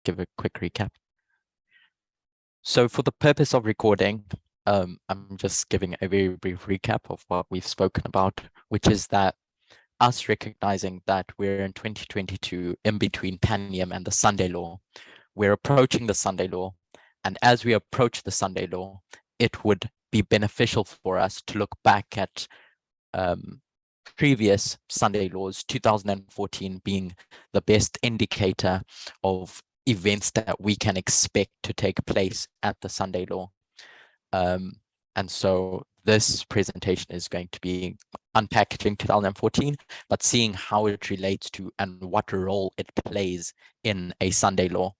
give a quick recap. So for the purpose of recording, I'm just giving a very brief recap of what we've spoken about, which is that us recognizing that we're in 2022 in between Panium and the Sunday Law. We're approaching the Sunday Law. And as we approach the Sunday Law, it would be beneficial for us to look back at previous Sunday laws, 2014 being the best indicator of events that we can expect to take place at the Sunday Law. And so this presentation is going to be unpackaging 2014, but seeing how it relates to and what role it plays in a Sunday Law.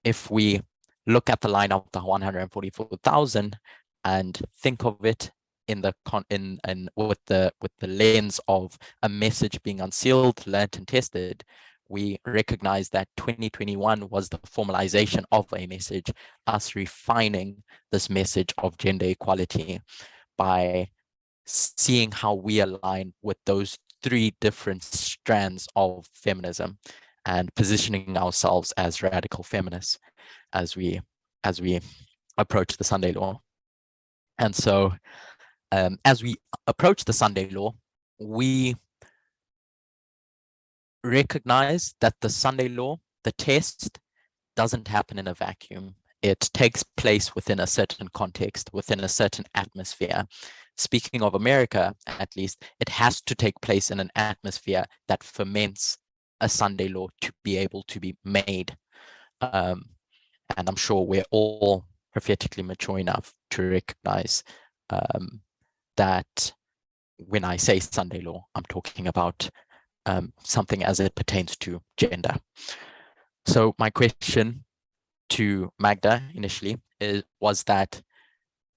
If we look at the line of the 144,000 and think of it with the lens of a message being unsealed, learnt, and tested, we recognize that 2021 was the formalization of a message, us refining this message of gender equality by seeing how we align with those three different strands of feminism and positioning ourselves as radical feminists as we approach the Sunday Law. And so as we approach the Sunday Law, we recognize that the Sunday Law, the test, doesn't happen in a vacuum. It takes place within a certain context, within a certain atmosphere. Speaking of America, at least, it has to take place in an atmosphere that ferments a Sunday Law to be able to be made. And I'm sure we're all prophetically mature enough to recognize that when I say Sunday Law, I'm talking about something as it pertains to gender. So my question to Magda initially was that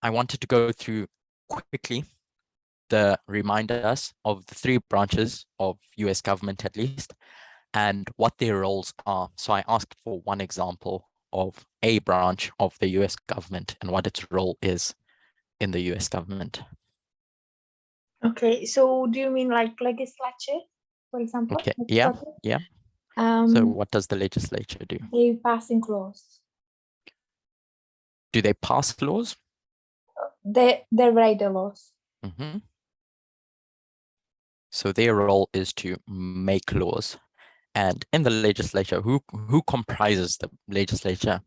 I wanted to go through quickly remind us of the three branches of US government at least, and what their roles are. So I asked for one example of a branch of the US government and what its role is in the US government. Okay, so do you mean like legislature, for example? Okay, yeah. So what does the legislature do? They passing laws. Do they pass laws? They write the laws. Mm-hmm. So their role is to make laws. And in the legislature, who comprises the legislature?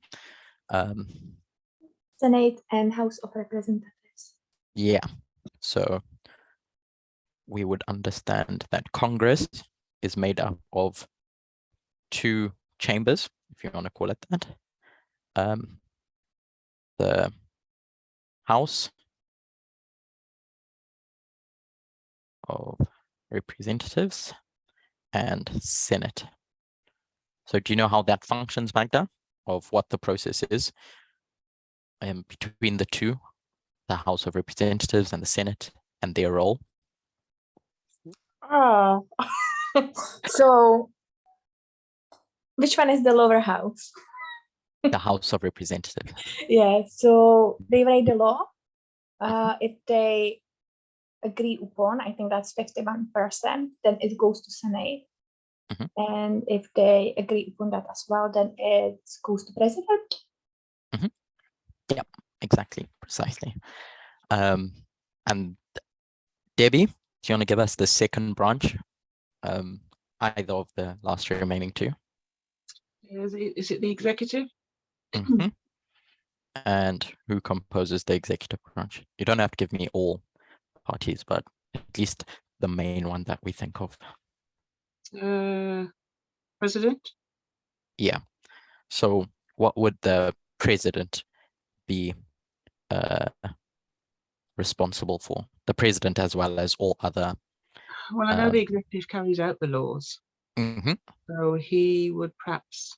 Senate and House of Representatives. Yeah, so we would understand that Congress is made up of two chambers, if you want to call it that. The House of Representatives and Senate. So do you know how that functions, Magda, of what the process is between the two, the House of Representatives and the Senate, and their role? Oh, so which one is the lower house? The House of Representatives. Yeah, so they write the law. If they agree upon, I think that's 51%, then it goes to Senate. Mm-hmm. And if they agree upon that as well, then it goes to President. Mm-hmm. Yeah, exactly, precisely. And Debbie, do you want to give us the second branch, either of the last remaining two? Is it the executive? Mm-hmm. And who composes the executive branch? You don't have to give me all parties, but at least the main one that we think of. President? Yeah. So what would the president be responsible for? The president as well as all other... Well, I know the executive carries out the laws. Mm-hmm. So he would perhaps,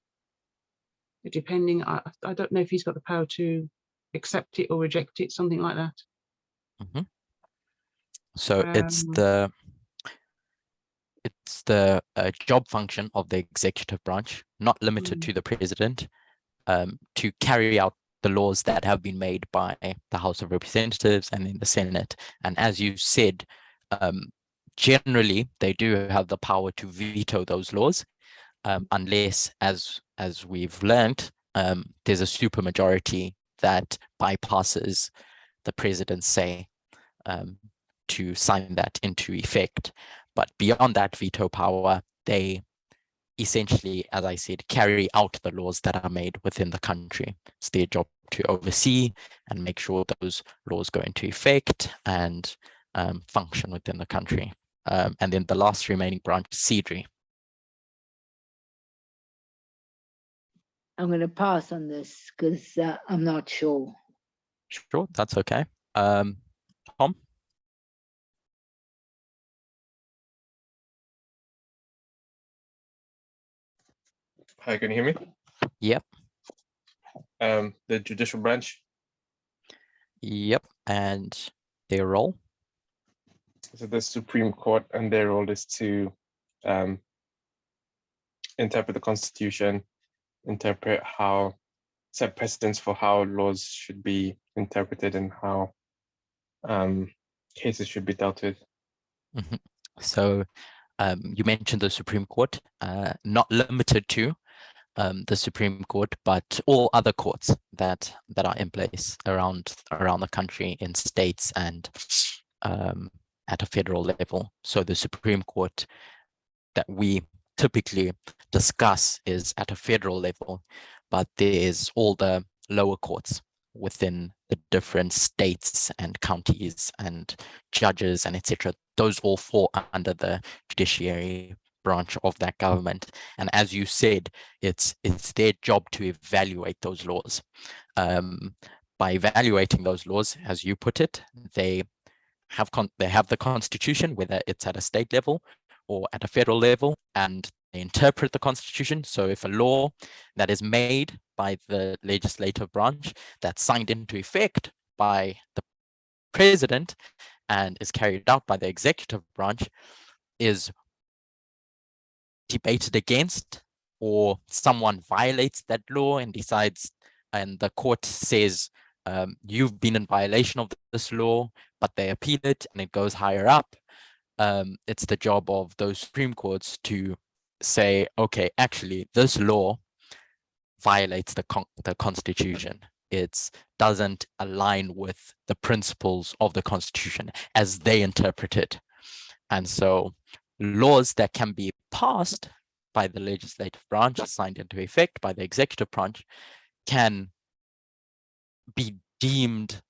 depending, I don't know if he's got the power to accept it or reject it, something like that. Mm-hmm. So it's the job function of the executive branch, not limited to the president, to carry out the laws that have been made by the House of Representatives and in the Senate. And as you said, generally, they do have the power to veto those laws. unless, as we've learned, there's a supermajority that bypasses the president's say to sign that into effect. But beyond that veto power, they essentially, as I said, carry out the laws that are made within the country. It's their job to oversee and make sure those laws go into effect and function within the country. And then the last remaining branch, CEDRI. I'm going to pass on this because I'm not sure. Sure, that's okay. Tom? Hi, can you hear me? Yep. The judicial branch. Yep, and their role? So the Supreme Court, and their role is to interpret the Constitution, set precedents for how laws should be interpreted and how cases should be dealt with. Mm-hmm. So you mentioned the Supreme Court, not limited to the Supreme Court, but all other courts that are in place around the country, in states and at a federal level. So the Supreme Court that we typically discuss is at a federal level, but there's all the lower courts within the different states and counties and judges and etc. Those all fall under the judiciary branch of that government. And as you said, it's their job to evaluate those laws. By evaluating those laws, as you put it, they have the Constitution, whether it's at a state level or at a federal level, and they interpret the Constitution. So if a law that is made by the legislative branch that's signed into effect by the president and is carried out by the executive branch is debated against, or someone violates that law and decides, and the court says, you've been in violation of this law, but they appeal it and it goes higher up, it's the job of those Supreme Courts to say, okay, actually, this law violates the Constitution. It doesn't align with the principles of the Constitution as they interpret it. And so laws that can be passed by the legislative branch, signed into effect by the executive branch, can be deemed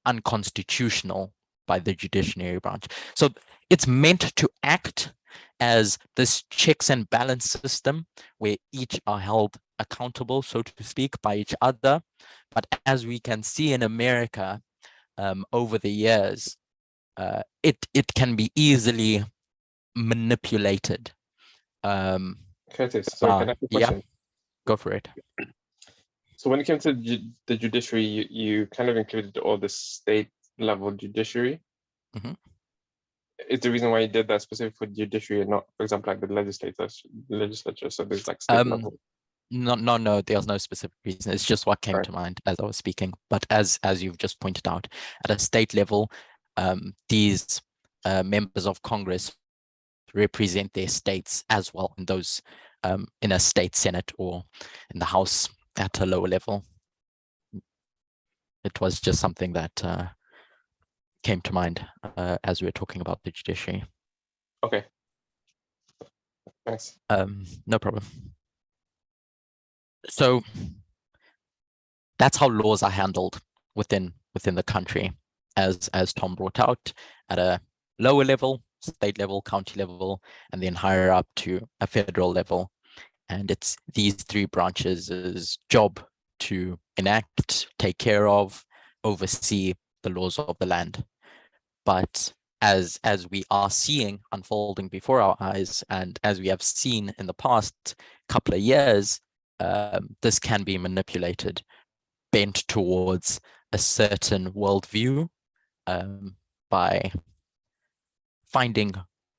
unconstitutional by the judiciary branch. So it's meant to act as this checks and balance system where each are held accountable, so to speak, by each other. But as we can see in America over the years, it can be easily manipulated. Curtis, sorry, can I ask a question? Yeah, go for it. So when it came to the judiciary, you kind of included all the state level judiciary. Mm-hmm. Is the reason why you did that specific for judiciary and not, for example, like the legislature? So there's like state level. No, there's no specific reason. It's just what came to mind as I was speaking. But as you've just pointed out, at a state level, these members of Congress represent their states as well in those in a state senate or in the House at a lower level. It was just something that came to mind as we were talking about the judiciary. Okay. Thanks. No problem. So that's how laws are handled within the country, as Tom brought out, at a lower level, state level, county level, and then higher up to a federal level. And it's these three branches' job to enact, take care of, oversee the laws of the land. But as we are seeing unfolding before our eyes, and as we have seen in the past couple of years, this can be manipulated, bent towards a certain worldview, by finding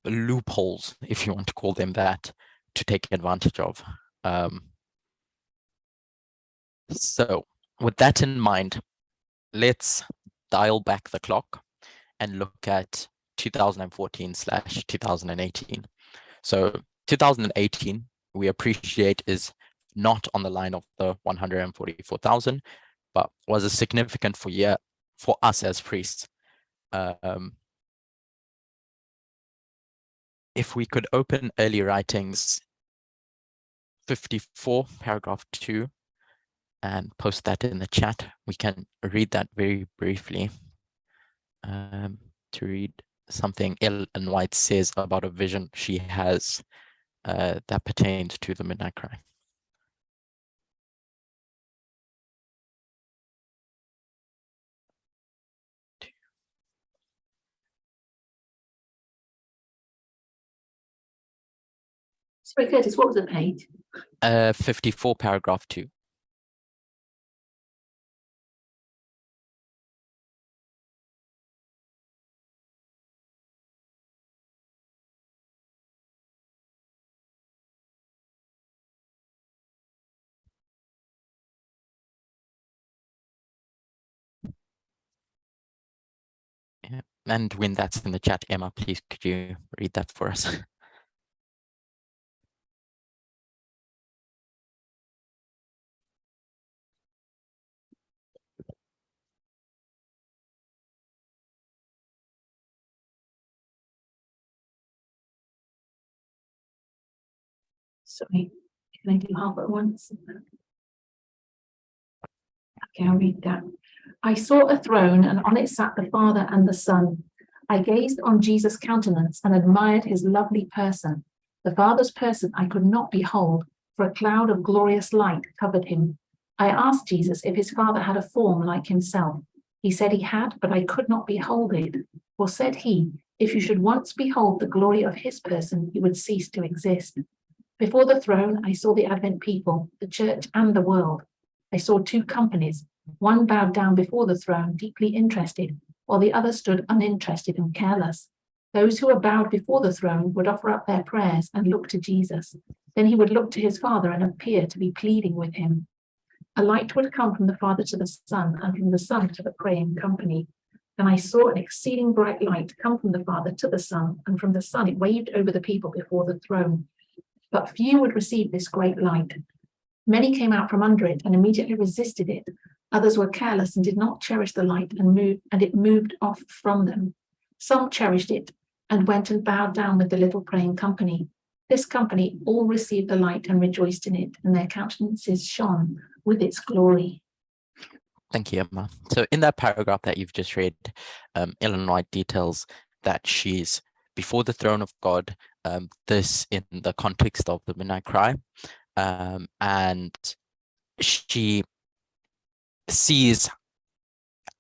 loopholes, if you want to call them that, to take advantage of. So with that in mind, let's dial back the clock and look at 2014/2018. So 2018, we appreciate is not on the line of the 144,000, but was a significant for us as priests. If we could open early writings 54, paragraph 2, and post that in the chat, we can read that very briefly. To read something Ellen White says about a vision she has that pertains to the midnight cry. Sorry, Curtis, what was the page? 54, paragraph 2. Yeah. And when that's in the chat, Emma, please could you read that for us? Sorry, can I do half at once? Okay, I'll read that. I saw a throne, and on it sat the Father and the Son. I gazed on Jesus' countenance and admired his lovely person. The Father's person I could not behold, for a cloud of glorious light covered him. I asked Jesus if his Father had a form like himself. He said he had, but I could not behold it. For said he, if you should once behold the glory of his person, you would cease to exist. Before the throne, I saw the Advent people, the church and the world. I saw two companies. One bowed down before the throne, deeply interested, while the other stood uninterested and careless. Those who were bowed before the throne would offer up their prayers and look to Jesus. Then he would look to his Father and appear to be pleading with him. A light would come from the Father to the Son, and from the Son to the praying company. Then I saw an exceeding bright light come from the Father to the Son, and from the Son it waved over the people before the throne. But few would receive this great light. Many came out from under it and immediately resisted it. Others were careless and did not cherish the light, and it moved off from them. Some cherished it and went and bowed down with the little praying company. This company all received the light and rejoiced in it, and their countenances shone with its glory. Thank you, Emma. So in that paragraph that you've just read, Ellen White details that she's before the throne of God, this in the context of the midnight cry, and she sees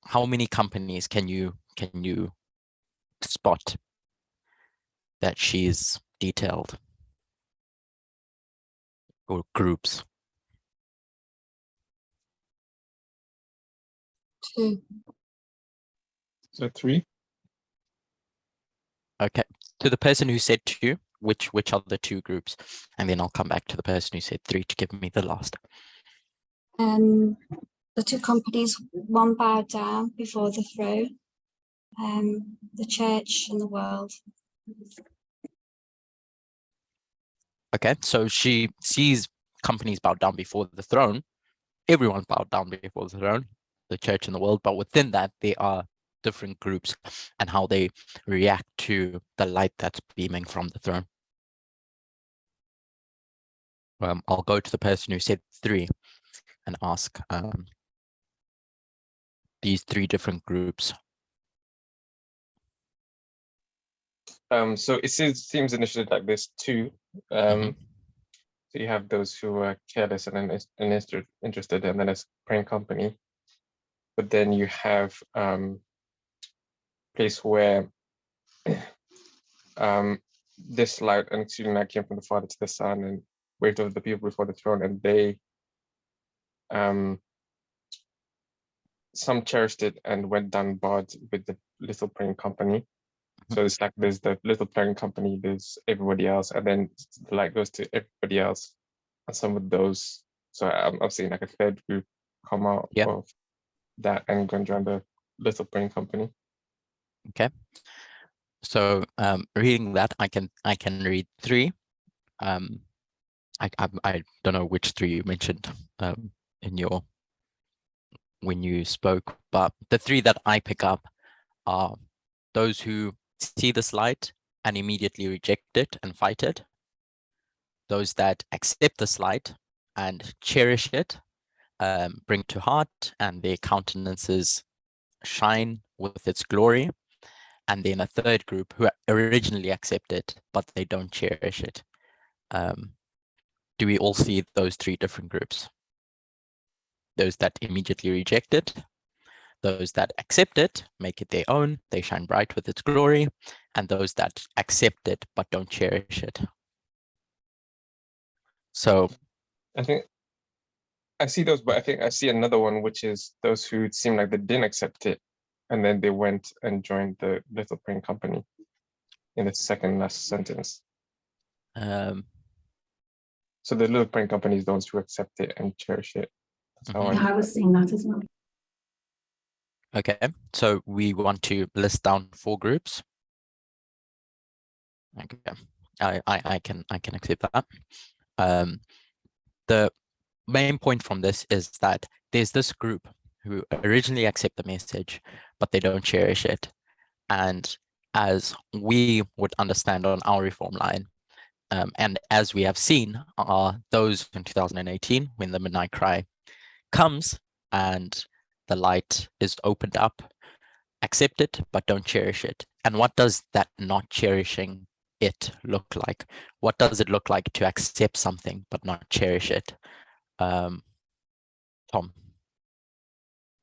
how many companies can you spot that she's detailed, or groups? 2. So 3. Okay, to the person who said 2, which are the 2 groups? And then I'll come back to the person who said 3 to give me the last. The two companies, one bowed down before the throne, the church and the world. Okay, so she sees companies bowed down before the throne. Everyone bowed down before the throne, the church and the world, but within that, there are different groups and how they react to the light that's beaming from the throne. I'll go to the person who said 3 and ask these 3 different groups. So it seems initially like there's 2. So you have those who are careless and interested, and then it's praying company. But then you have place where this light and exceeding light came from the Father to the Son and waved over the people before the throne, and they some cherished it and went down bad with the little praying company. So it's like there's the little praying company, there's everybody else, and then the light goes to everybody else. And some of those, so I'm seeing like a third group come out of that and go and join the little praying company. Okay. So reading that, I can read 3. I don't know which three you mentioned when you spoke, but the three that I pick up are those who see this light and immediately reject it and fight it, those that accept this light and cherish it, bring to heart, and their countenances shine with its glory, and then a third group who originally accept it, but they don't cherish it. Do we all see those three different groups? Those that immediately reject it, those that accept it, make it their own, they shine bright with its glory, and those that accept it but don't cherish it. So I think I see those, but I think I see another one, which is those who seem like they didn't accept it, and then they went and joined the Little Praying Company in the second last sentence. So the Little Praying Company is those who accept it and cherish it. That's how Yeah, I was seeing that as well. okay, so we want to list down 4 groups. Okay, I can accept that. The main point from this is that there's this group who originally accept the message, but they don't cherish it. And as we would understand on our reform line, and as we have seen, are those in 2018 when the midnight cry comes and the light is opened up, accept it, but don't cherish it. And what does that not cherishing it look like? What does it look like to accept something but not cherish it? Tom,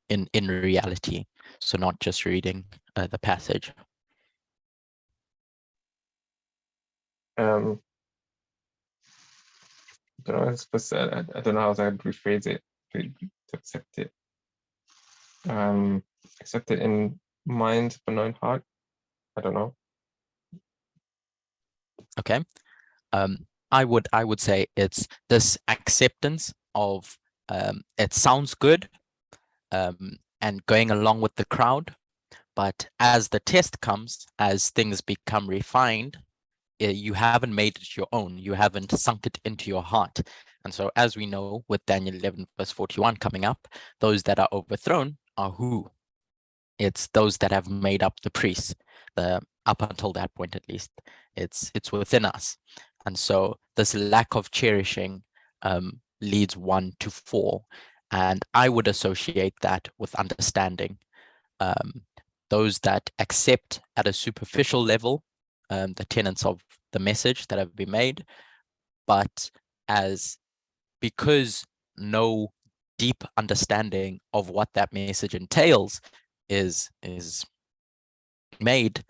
in reality, so not just reading the passage. I don't know how I'm supposed to, I don't know how to rephrase it to accept it. Accept it in mind but not in heart. I don't know. Okay. I would say it's this acceptance of it sounds good and going along with the crowd, but as the test comes, as things become refined, you haven't made it your own. You haven't sunk it into your heart. And so as we know with Daniel 11 verse 41 coming up, those that are overthrown are who? It's those that have made up the priests, up until that point at least. It's within us. And so this lack of cherishing leads one to fall. And I would associate that with understanding. Those that accept at a superficial level the tenets of the message that have been made, but because no deep understanding of what that message entails is made,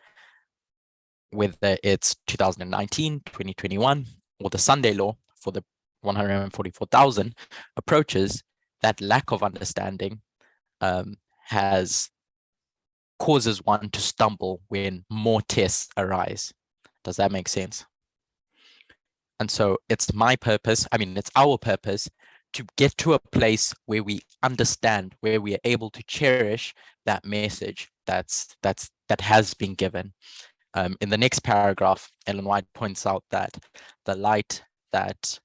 whether it's 2019, 2021, or the Sunday law for the 144,000 approaches, that lack of understanding causes one to stumble when more tests arise. Does that make sense? And so it's my purpose, it's our purpose to get to a place where we understand, where we are able to cherish that message that has been given. In the next paragraph, Ellen White points out that the light that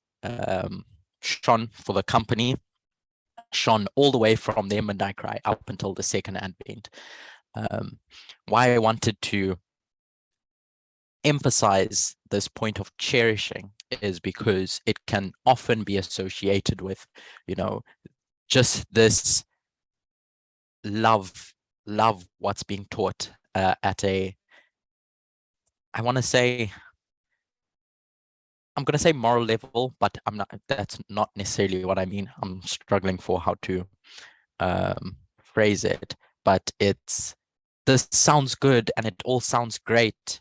shone for the company shone all the way from their midnight cry up until the second advent. Why I wanted to emphasize this point of cherishing is because it can often be associated with, just this love what's being taught at a, I'm going to say moral level, but that's not necessarily what I mean. I'm struggling for how to phrase it, but this sounds good and it all sounds great,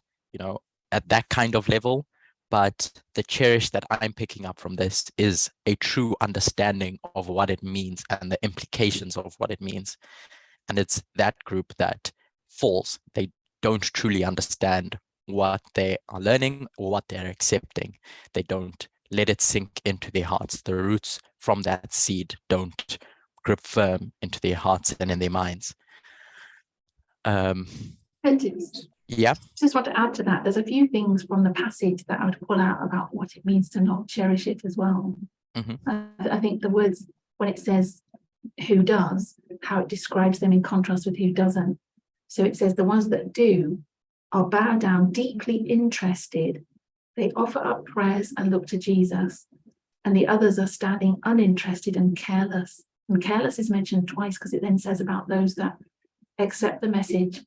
at that kind of level. But the cherish that I'm picking up from this is a true understanding of what it means and the implications of what it means. And it's that group that falls. They don't truly understand what they are learning or what they're accepting. They don't let it sink into their hearts. The roots from that seed don't grip firm into their hearts and in their minds. Yeah. Just want to add to that. There's a few things from the passage that I would pull out about what it means to not cherish it as well. I think the words, when it says who does, how it describes them in contrast with who doesn't. So it says the ones that do are bow down, deeply interested. They offer up prayers and look to Jesus. And the others are standing uninterested and careless. And careless is mentioned twice because it then says about those that accept the message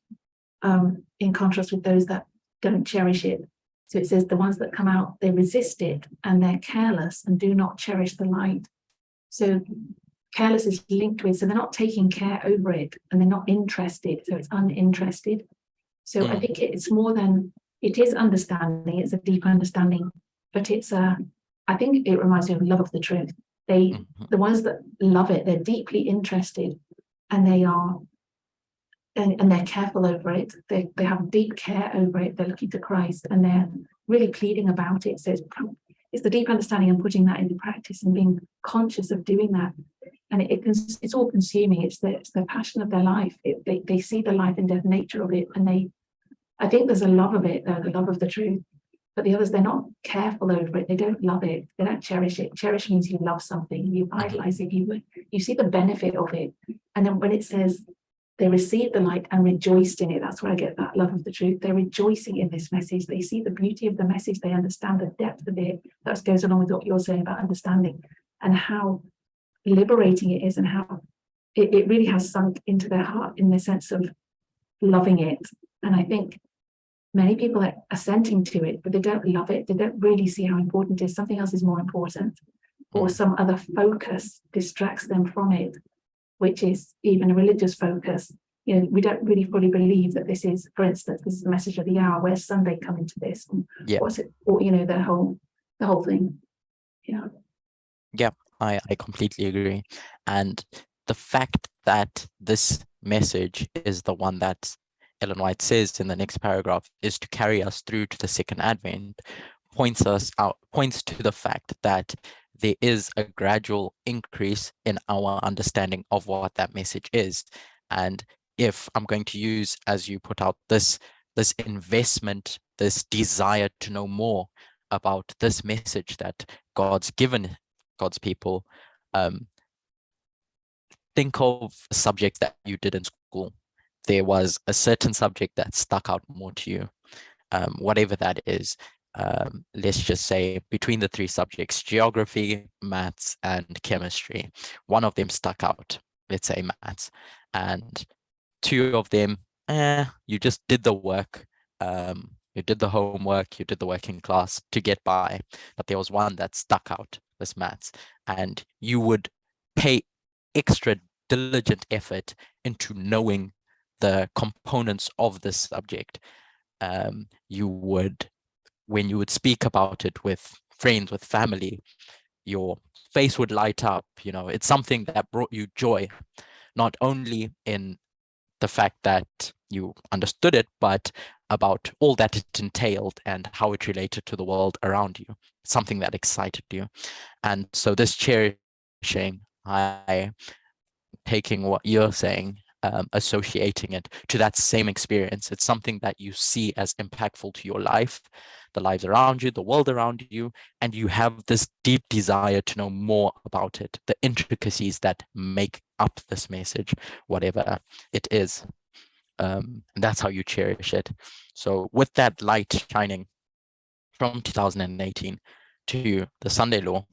in contrast with those that don't cherish it. So it says the ones that come out, they resist it and they're careless and do not cherish the light. So careless is linked with, so they're not taking care over it and they're not interested. So it's uninterested. So I think it's more than, it is understanding, it's a deep understanding, but it's I think it reminds me of love of the truth. The ones that love it, they're deeply interested and they are, and they're careful over it. They have deep care over it. They're looking to Christ and they're really pleading about it. So it's the deep understanding and putting that into practice and being conscious of doing that. And it's all consuming. It's the passion of their life. They see the life and death nature of it. And I think there's a love of it, though, the love of the truth. But the others, they're not careful over it. They don't love it. They don't cherish it. Cherish means you love something, you idolize it, you see the benefit of it. And then when it says they received the light and rejoiced in it, that's where I get that love of the truth. They're rejoicing in this message. They see the beauty of the message. They understand the depth of it. That goes along with what you're saying about understanding and how liberating it is and how it really has sunk into their heart in the sense of loving it. And I think many people are assenting to it, but they don't love it. They don't really see how important it is. Something else is more important, or some other focus distracts them from it, which is even a religious focus. You know, we don't really fully believe that this is, for instance, this is the message of the hour. Where's Sunday come into this? Yeah. What's it? Or you know, the whole thing. Yeah. Yeah, I completely agree. And the fact that this message is the one that Ellen White says in the next paragraph is to carry us through to the second advent points to the fact that there is a gradual increase in our understanding of what that message is. And if I'm going to use, as you put out, this investment, this desire to know more about this message that God's given God's people, think of a subject that you did in school. There was a certain subject that stuck out more to you, whatever that is. Let's just say between the three subjects, geography, maths, and chemistry, one of them stuck out, let's say maths, and two of them, you just did the work, you did the homework, you did the work in class to get by, but there was one that stuck out, this maths, and you would pay extra diligent effort into knowing the components of this subject. You would, when you would speak about it with friends, with family, your face would light up. You know, it's something that brought you joy, not only in the fact that you understood it, but about all that it entailed and how it related to the world around you, something that excited you. And so this cherishing, I taking what you're saying, associating it to that same experience. It's something that you see as impactful to your life, the lives around you, the world around you, and you have this deep desire to know more about it, the intricacies that make up this message, whatever it is. And that's how you cherish it. So with that light shining from 2018 to the Sunday Law,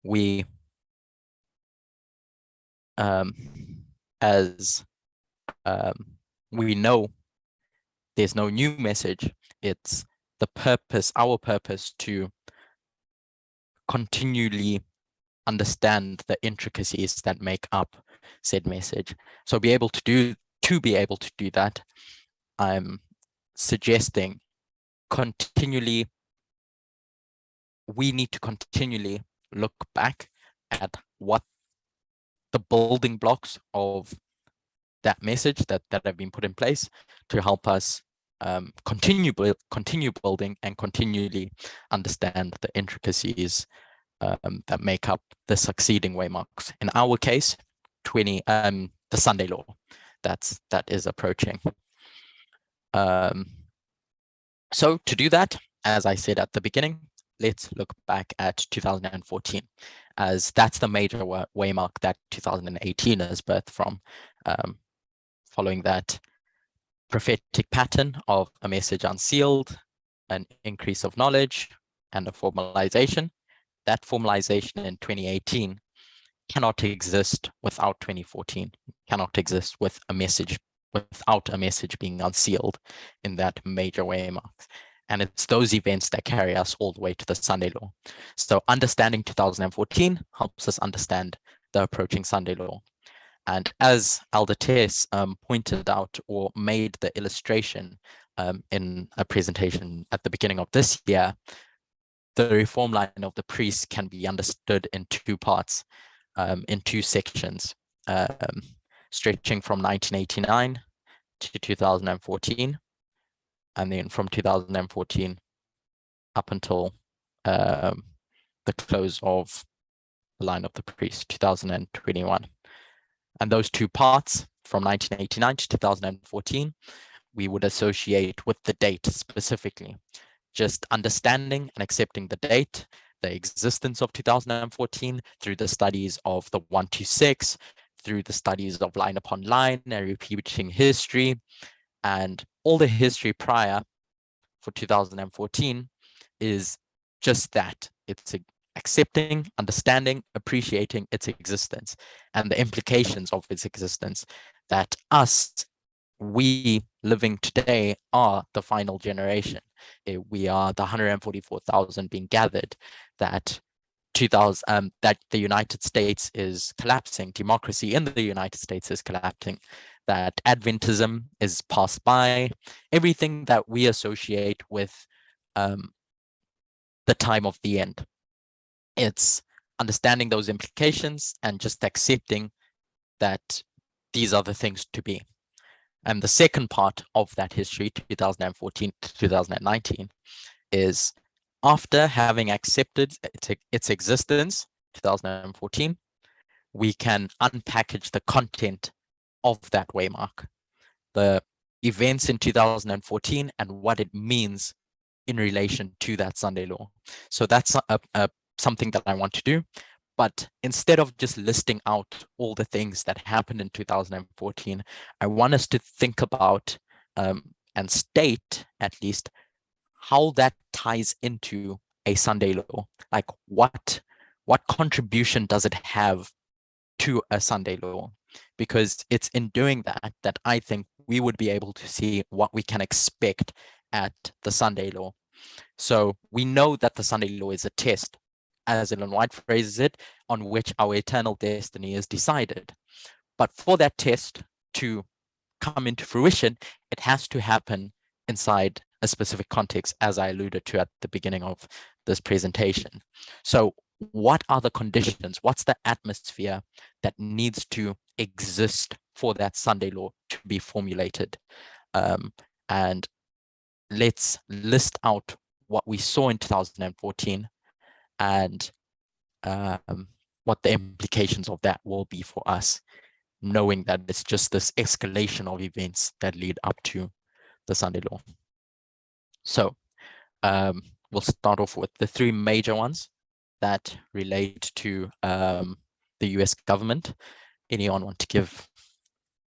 we, we know there's no new message. It's the purpose, our purpose, to continually understand the intricacies that make up said message. So be able to do that, I'm suggesting we need to continually look back at what the building blocks of that message that have been put in place to help us continue building and continually understand the intricacies that make up the succeeding waymarks. In our case, the Sunday Law that is approaching. So to do that, as I said at the beginning, let's look back at 2014, as that's the major waymark that 2018 is birthed from. Following that prophetic pattern of a message unsealed, an increase of knowledge, and a formalization. That formalization in 2018 cannot exist without 2014, cannot exist with a message, without a message being unsealed in that major waymark. And it's those events that carry us all the way to the Sunday law. So understanding 2014 helps us understand the approaching Sunday law. And as Elder Tess pointed out or made the illustration in a presentation at the beginning of this year, the reform line of the priests can be understood in two parts, in two sections, stretching from 1989 to 2014, and then from 2014 up until the close of the line of the priest, 2021. And those two parts, from 1989 to 2014, we would associate with the date specifically, just understanding and accepting the date, the existence of 2014 through the studies of the 126, through the studies of line upon line and repeating history, and all the history prior for 2014 is just that. It's accepting, understanding, appreciating its existence and the implications of its existence, that us, we living today, are the final generation. We are the 144,000 being gathered, that that the United States is collapsing, democracy in the United States is collapsing, that Adventism is passed by, everything that we associate with the time of the end. It's understanding those implications and just accepting that these are the things to be. And the second part of that history, 2014 to 2019, is after having accepted its existence, 2014, we can unpackage the content of that waymark, the events in 2014 and what it means in relation to that Sunday law. So that's something that I want to do. But instead of just listing out all the things that happened in 2014, I want us to think about and state at least how that ties into a Sunday law. Like what contribution does it have to a Sunday law? Because it's in doing that that I think we would be able to see what we can expect at the Sunday law. So we know that the Sunday law is a test, as Ellen White phrases it, on which our eternal destiny is decided. But for that test to come into fruition, it has to happen inside a specific context, as I alluded to at the beginning of this presentation. So what are the conditions? What's the atmosphere that needs to exist for that Sunday law to be formulated? And let's list out what we saw in 2014 and what the implications of that will be for us, knowing that it's just this escalation of events that lead up to the Sunday law. So we'll start off with the three major ones that relate to the US government. Anyone want to give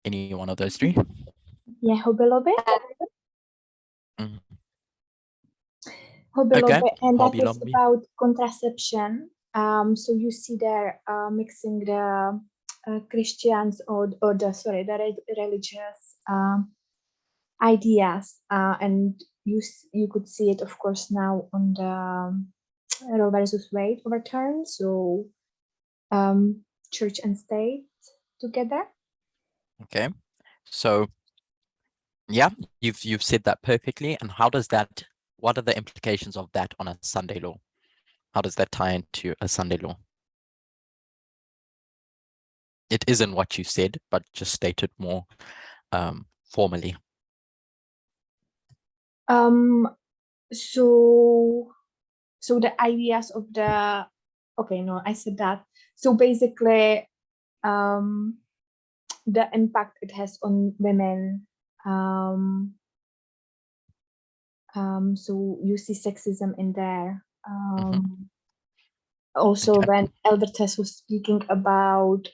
any one of those three? Yeah, Hobelobe. Mhm. Hobelobe, Okay, and that Hobby is Lobby. about contraception. So you see there mixing the Christians or the religious ideas, and you could see it, of course, now on the Roe versus Wade overturn. So church and state together. Okay, so yeah, you've said that perfectly. And how does that? What are the implications of that on a Sunday law? How does that tie into a Sunday law? It isn't what you said, but just stated more formally. So the ideas of the, okay, no, I said that. So basically, the impact it has on women, So you see sexism in there. Also, Okay. when Elder Tess was speaking about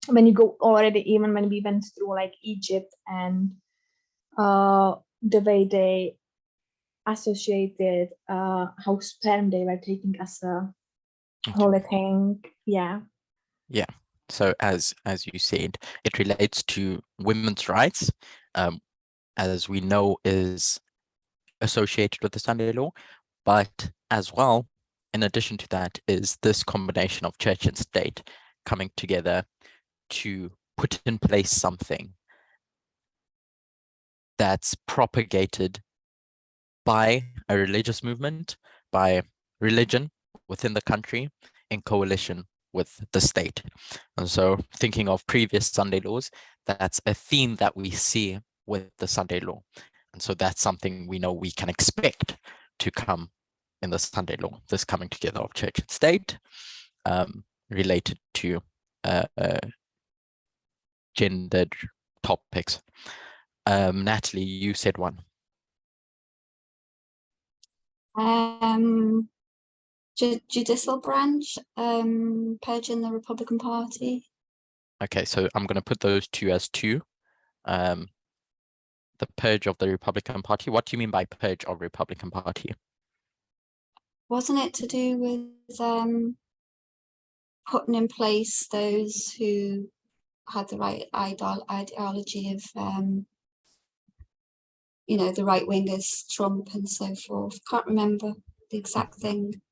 when you go already, even when we went through like Egypt and the way they associated how sperm they were taking as a holy thing. Yeah. So as you said, it relates to women's rights, as we know is associated with the Sunday law, but as well, in addition to that, is this combination of church and state coming together to put in place something that's propagated by a religious movement, by religion within the country in coalition with the state. And so thinking of previous Sunday laws, that's a theme that we see with the Sunday law. And so that's something we know we can expect to come in the Sunday law, this coming together of church and state, related to gendered topics. Natalie, you said one. Judicial branch, purging the Republican Party. Okay, so I'm going to put those two as two. The purge of the Republican Party. What do you mean by purge of Republican Party? Wasn't it to do with putting in place those who had the right ideology of the right wingers, Trump and so forth? Can't remember the exact thing.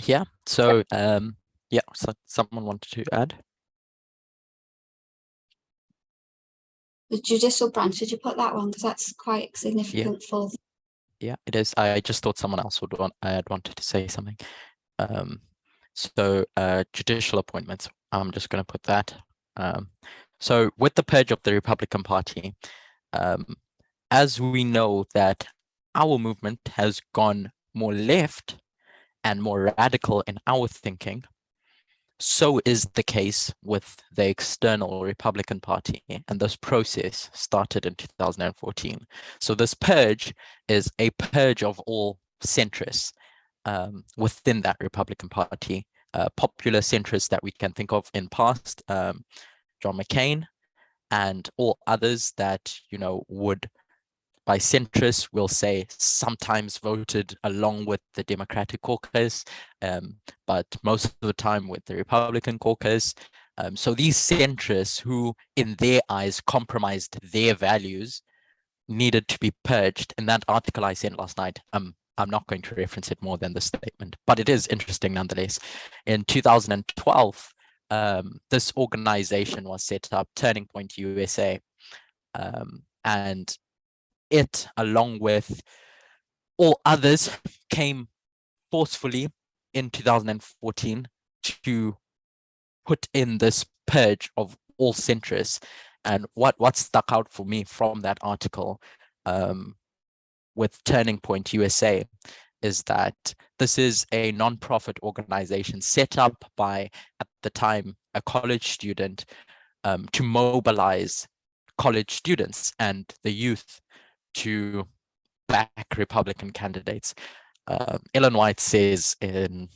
Yeah. So yeah. So someone wanted to add. The judicial branch. Did you put that one? Because that's quite significant for. Yeah, it is. I just thought someone else would wanted to say something. So judicial appointments. I'm just going to put that. So with the purge of the Republican Party, as we know that our movement has gone more left and more radical in our thinking, so is the case with the external Republican Party, and this process started in 2014. So this purge is a purge of all centrists within that Republican Party, popular centrists that we can think of in past, John McCain, and all others that would, by centrists, we'll say sometimes voted along with the Democratic caucus, but most of the time with the Republican caucus. So these centrists who, in their eyes, compromised their values needed to be purged. In that article I sent last night, I'm not going to reference it more than the statement, but it is interesting nonetheless. In 2012, this organization was set up, Turning Point USA, and it, along with all others, came forcefully in 2014 to put in this purge of all centrists. And what stuck out for me from that article with Turning Point USA is that this is a non-profit organization set up by, at the time, a college student to mobilize college students and the youth to back Republican candidates. Ellen White says in,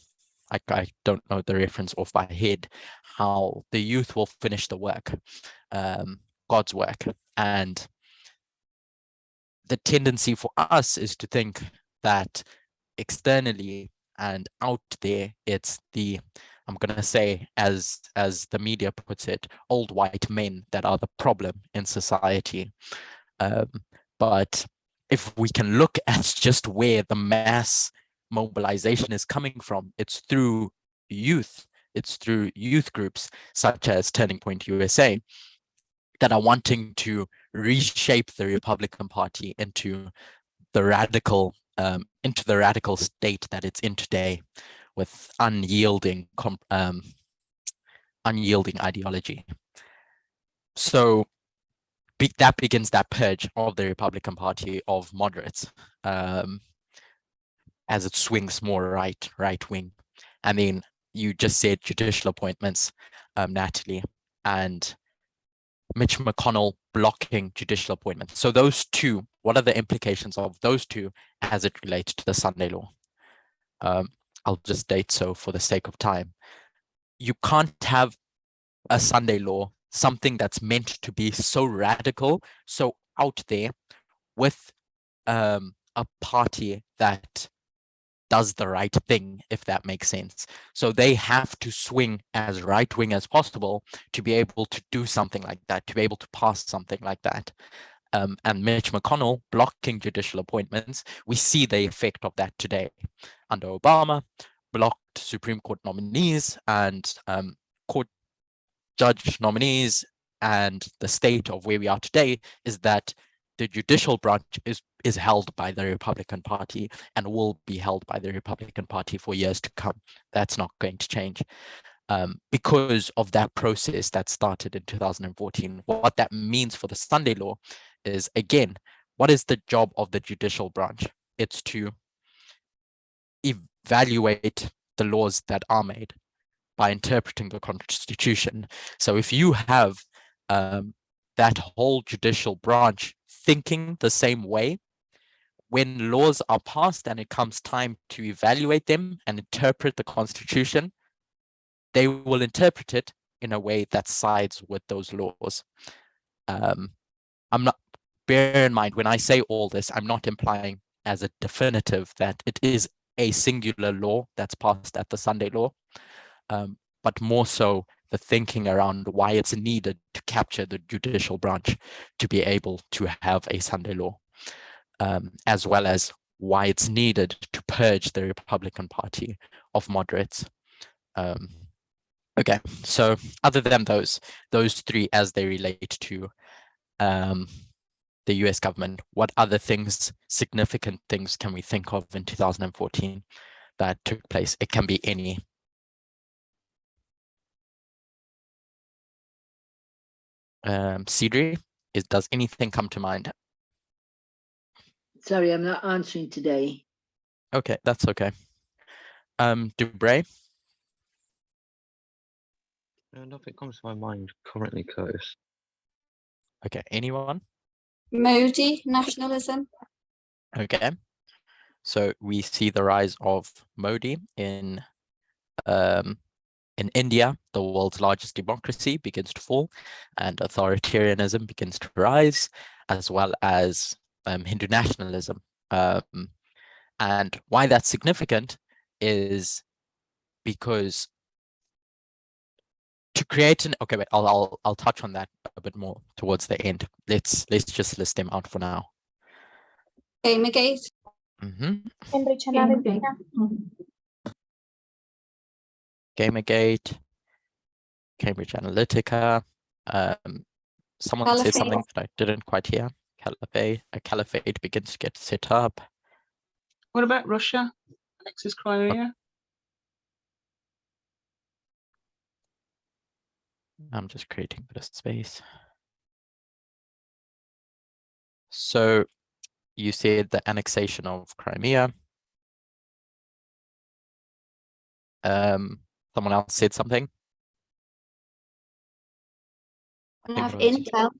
I don't know the reference off by head, how the youth will finish the work, God's work. And the tendency for us is to think that externally and out there, it's the, I'm going to say, as the media puts it, old white men that are the problem in society. But if we can look at just where the mass mobilization is coming from, it's through youth. It's through youth groups such as Turning Point USA that are wanting to reshape the Republican Party into the radical state that it's in today, with unyielding ideology. So that begins that purge of the Republican Party of moderates, as it swings more right wing. I mean, you just said judicial appointments, Natalie, and Mitch McConnell blocking judicial appointments. So those two, what are the implications of those two as it relates to the Sunday law? I'll just state so for the sake of time. You can't have a Sunday law, something that's meant to be so radical, so out there, with a party that does the right thing, if that makes sense. So they have to swing as right-wing as possible to be able to do something like that, to be able to pass something like that. And Mitch McConnell blocking judicial appointments, we see the effect of that today. Under Obama, blocked Supreme Court nominees and court judge nominees, and the state of where we are today is that the judicial branch is held by the Republican Party and will be held by the Republican Party for years to come. That's not going to change. Because of that process that started in 2014. What that means for the Sunday law is, again, what is the job of the judicial branch? It's to evaluate the laws that are made by interpreting the Constitution. So if you have that whole judicial branch thinking the same way, when laws are passed and it comes time to evaluate them and interpret the Constitution, they will interpret it in a way that sides with those laws. Bear in mind, when I say all this, I'm not implying as a definitive that it is a singular law that's passed at the Sunday law, but more so the thinking around why it's needed to capture the judicial branch to be able to have a Sunday law, as well as why it's needed to purge the Republican Party of moderates. Okay, so other than those three as they relate to the US government, what other things, significant things can we think of in 2014 that took place? It can be any. Cedri, does anything come to mind? Sorry, I'm not answering today. Okay, that's okay. Dubray? Nothing comes to my mind currently, Curtis. Okay, anyone? Modi nationalism. Okay, so we see the rise of Modi in India. The world's largest democracy begins to fall and authoritarianism begins to rise, as well as Hindu nationalism. And why that's significant is because to create an, okay, wait, I'll touch on that a bit more towards the end. Let's just list them out for now. Gamergate. Cambridge Gamergate. Analytica. Gamergate, Cambridge Analytica. Someone said something that I didn't quite hear. A caliphate begins to get set up. What about Russia? Alexis Crimea? I'm just creating a bit of space. So you said the annexation of Crimea. Someone else said something. I have Intel.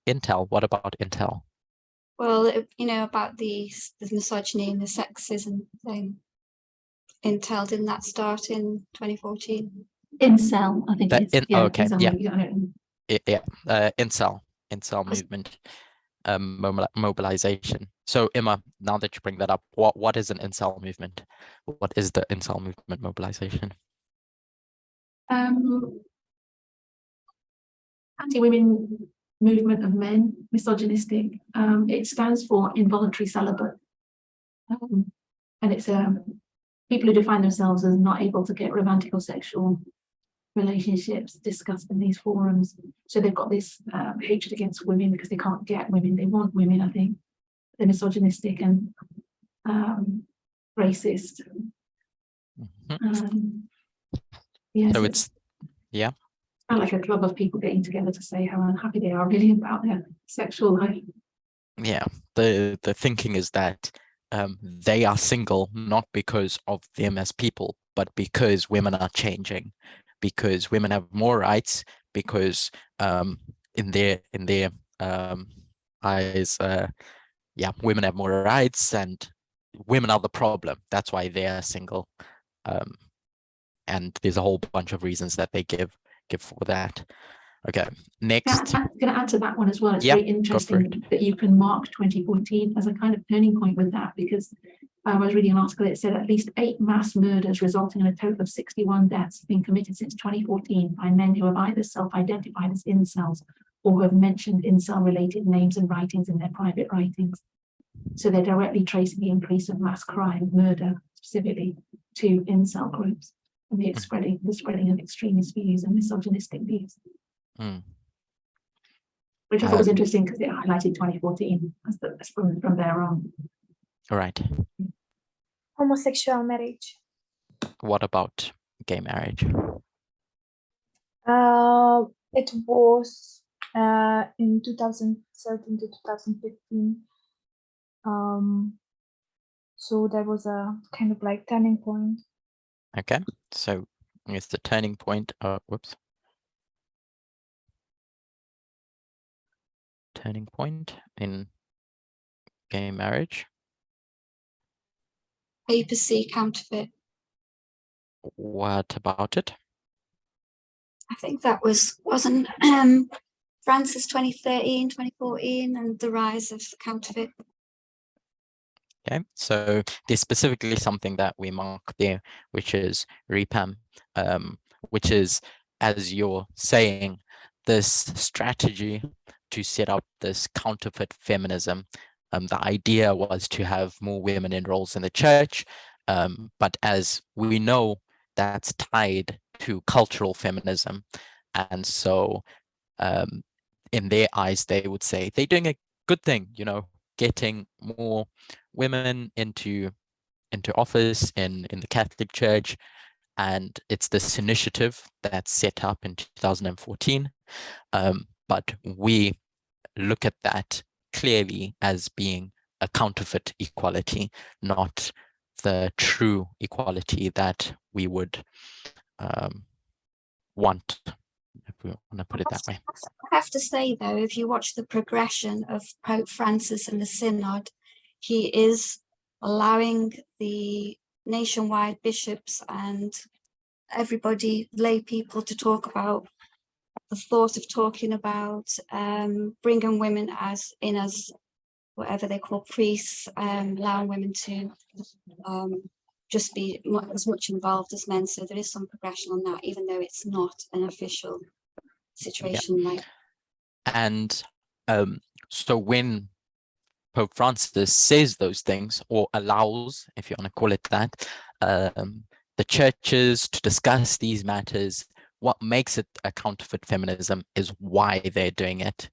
Intel. What about Intel? Well, you know, about the misogyny and the sexism thing. Intel, didn't that start in 2014? Incel, I think it's. Okay, Incel, yeah. Incel movement, mobilization. So Emma, now that you bring that up, what is an incel movement? What is the incel movement mobilization? Anti-women movement of men, misogynistic. It stands for involuntary celibate, and it's people who define themselves as not able to get romantic or sexual relationships discussed in these forums. So they've got this hatred against women because they can't get women. They want women. I think they're misogynistic and racist. Yeah, so it's kind of like a club of people getting together to say how unhappy they are really about their sexual life. Yeah, the thinking is that they are single not because of them as people, but because women are changing, because women have more rights, because in their eyes, yeah, women have more rights and women are the problem. That's why they're single. And there's a whole bunch of reasons that they give for that. Okay, next. I'm going to add to that one as well. It's Yeah, very interesting that you can mark 2014 as a kind of turning point with that, because I was reading an article that said at least 8 mass murders resulting in a total of 61 deaths have been committed since 2014 by men who have either self-identified as incels or who have mentioned incel-related names and writings in their private writings. So they're directly tracing the increase of mass crime, murder specifically, to incel groups and the spreading of extremist views and misogynistic views. Which I thought was interesting because it highlighted 2014 as from there on. All right. Homosexual marriage. What about gay marriage? It was in 2013 to 2015. So there was a kind of like turning point. Okay, so it's the turning point. Whoops. Turning point in gay marriage. Papacy, counterfeit. What about it? I think that wasn't Francis 2013, 2014, and the rise of counterfeit. Okay, so there's specifically something that we mark there, which is repam, which is, as you're saying, this strategy to set up this counterfeit feminism. The idea was to have more women in roles in the church, but as we know, that's tied to cultural feminism. And so in their eyes, they would say they're doing a good thing, you know, getting more women into office in the Catholic Church. And it's this initiative that's set up in 2014. But we look at that clearly as being a counterfeit equality, not the true equality that we would want, if we want to put it that way. I have to say, though, if you watch the progression of Pope Francis and the Synod, he is allowing the nationwide bishops and everybody, lay people, to talk about the thought of talking about bringing women as whatever they call priests, allowing women to just be as much involved as men. So there is some progression on that, even though it's not an official situation. Yeah. Like, and so when Pope Francis says those things, or allows, if you want to call it that, the churches to discuss these matters, what makes it a counterfeit feminism is why they're doing it,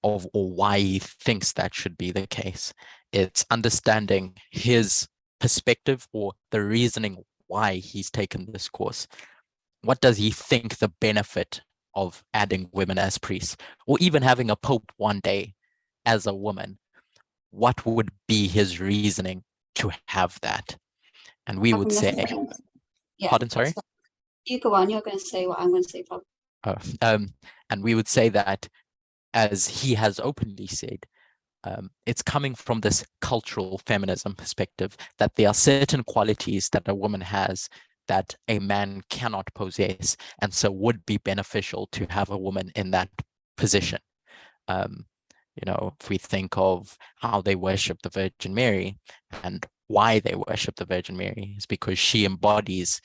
or why he thinks that should be the case. It's understanding his perspective or the reasoning why he's taken this course. What does he think the benefit of adding women as priests, or even having a pope one day as a woman? What would be his reasoning to have that? And we would say, yeah, pardon, sorry? You go on, you're going to say what I'm going to say, probably. And we would say that, as he has openly said, it's coming from this cultural feminism perspective, that there are certain qualities that a woman has that a man cannot possess, and so would be beneficial to have a woman in that position. You know, if we think of how they worship the Virgin Mary and why they worship the Virgin Mary, is because she embodies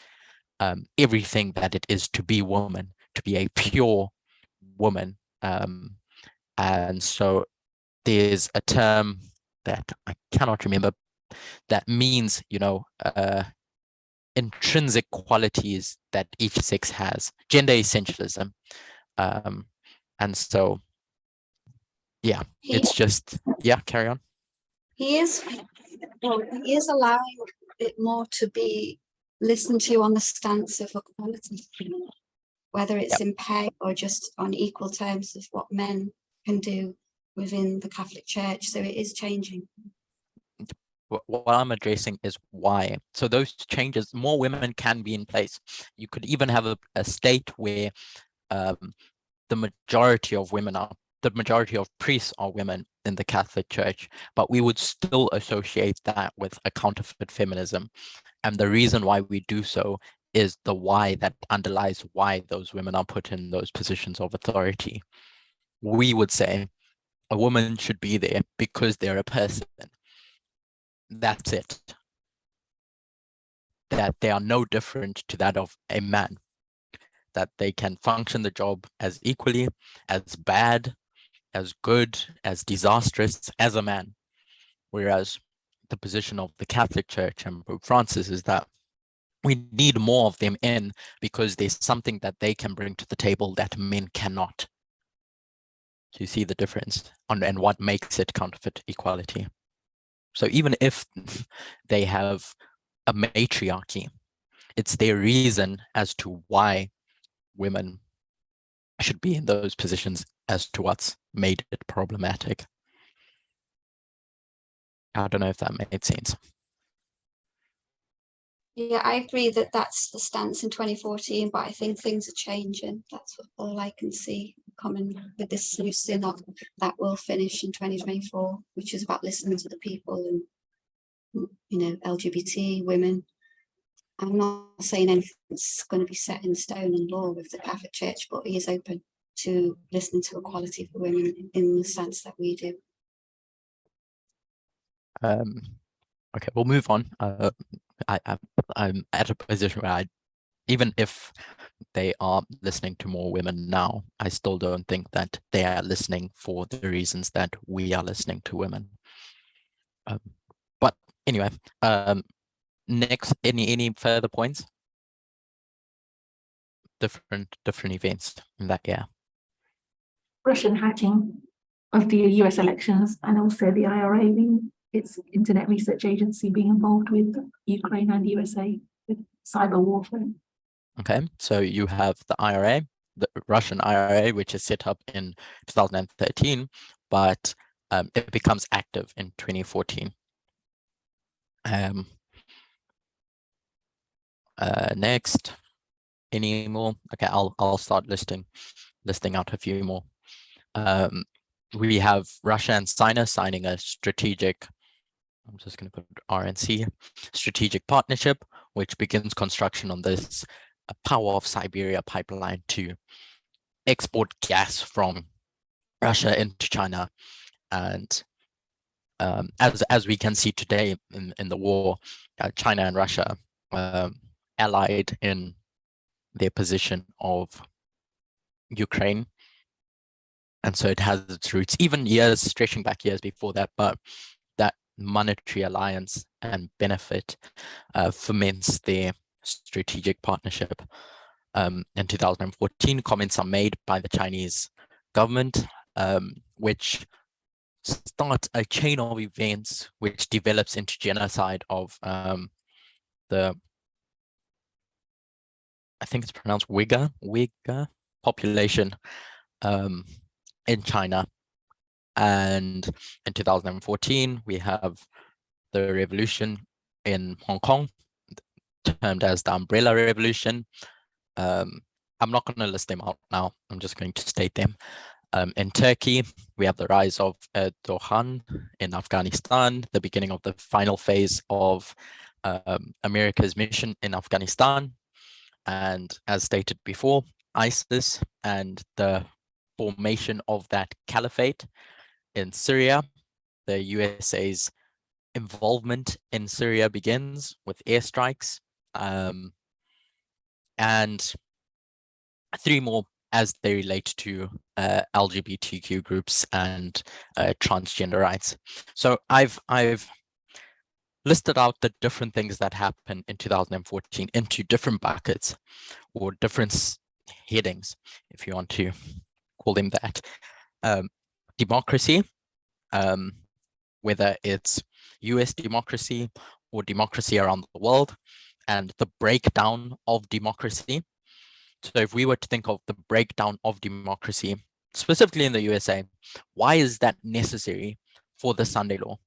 everything that it is to be woman, to be a pure woman. And so there's a term that I cannot remember that means, you know, intrinsic qualities that each sex has, gender essentialism. And so, yeah, it's just, yeah, carry on. He is allowing it more to be listened to on the stance of equality, whether it's in pay or just on equal terms of what men can do within the Catholic Church. So it is changing. What I'm addressing is why. So those changes, more women can be in place. You could even have a state where the majority of priests are women in the Catholic Church, but we would still associate that with a counterfeit feminism. And the reason why we do so is the why that underlies why those women are put in those positions of authority. We would say a woman should be there because they're a person. That's it. That they are no different to that of a man. That they can function the job as equally, as bad, as good, as disastrous as a man. Whereas the position of the Catholic Church and Pope Francis is that we need more of them in because there's something that they can bring to the table that men cannot. So you see the difference and what makes it counterfeit equality. So even if they have a matriarchy, it's their reason as to why women should be in those positions as to what's made it problematic. I don't know if that made sense. Yeah, I agree that that's the stance in 2014, but I think things are changing. That's all I can see coming with this new synod that will finish in 2024, which is about listening to the people and, you know, LGBT, women. I'm not saying anything's going to be set in stone in law with the Catholic Church, but he is open to listening to equality for women in the sense that we do. Okay, we'll move on. I'm at a position where even if they are listening to more women now, I still don't think that they are listening for the reasons that we are listening to women. But anyway, next, any further points? Different events in that year. Russian hacking of the US elections, and also the IRA being its internet research agency being involved with Ukraine and USA with cyber warfare. Okay, so you have the IRA, the Russian IRA, which is set up in 2013, but it becomes active in 2014. Next, any more? Okay, I'll start listing out a few more. We have Russia and China signing a strategic, I'm just going to put RNC, strategic partnership, which begins construction on this Power of Siberia pipeline to export gas from Russia into China. And as we can see today in the war, China and Russia allied in their position of Ukraine. And so it has its roots, even years, stretching back years before that, but that monetary alliance and benefit foments their strategic partnership. In 2014, comments are made by the Chinese government, which starts a chain of events which develops into genocide of the, I think it's pronounced Uyghur population in China. And in 2014, we have the revolution in Hong Kong, termed as the Umbrella Revolution. I'm not going to list them out now. I'm just going to state them. In Turkey, we have the rise of Erdogan. In Afghanistan, the beginning of the final phase of America's mission in Afghanistan. And as stated before, ISIS and the formation of that caliphate in Syria. The USA's involvement in Syria begins with airstrikes, and three more as they relate to LGBTQ groups and transgender rights. So I've listed out the different things that happened in 2014 into different buckets or different headings, if you want to call them that. Democracy, whether it's US democracy or democracy around the world, and the breakdown of democracy. So if we were to think of the breakdown of democracy, specifically in the USA, why is that necessary for the Sunday law?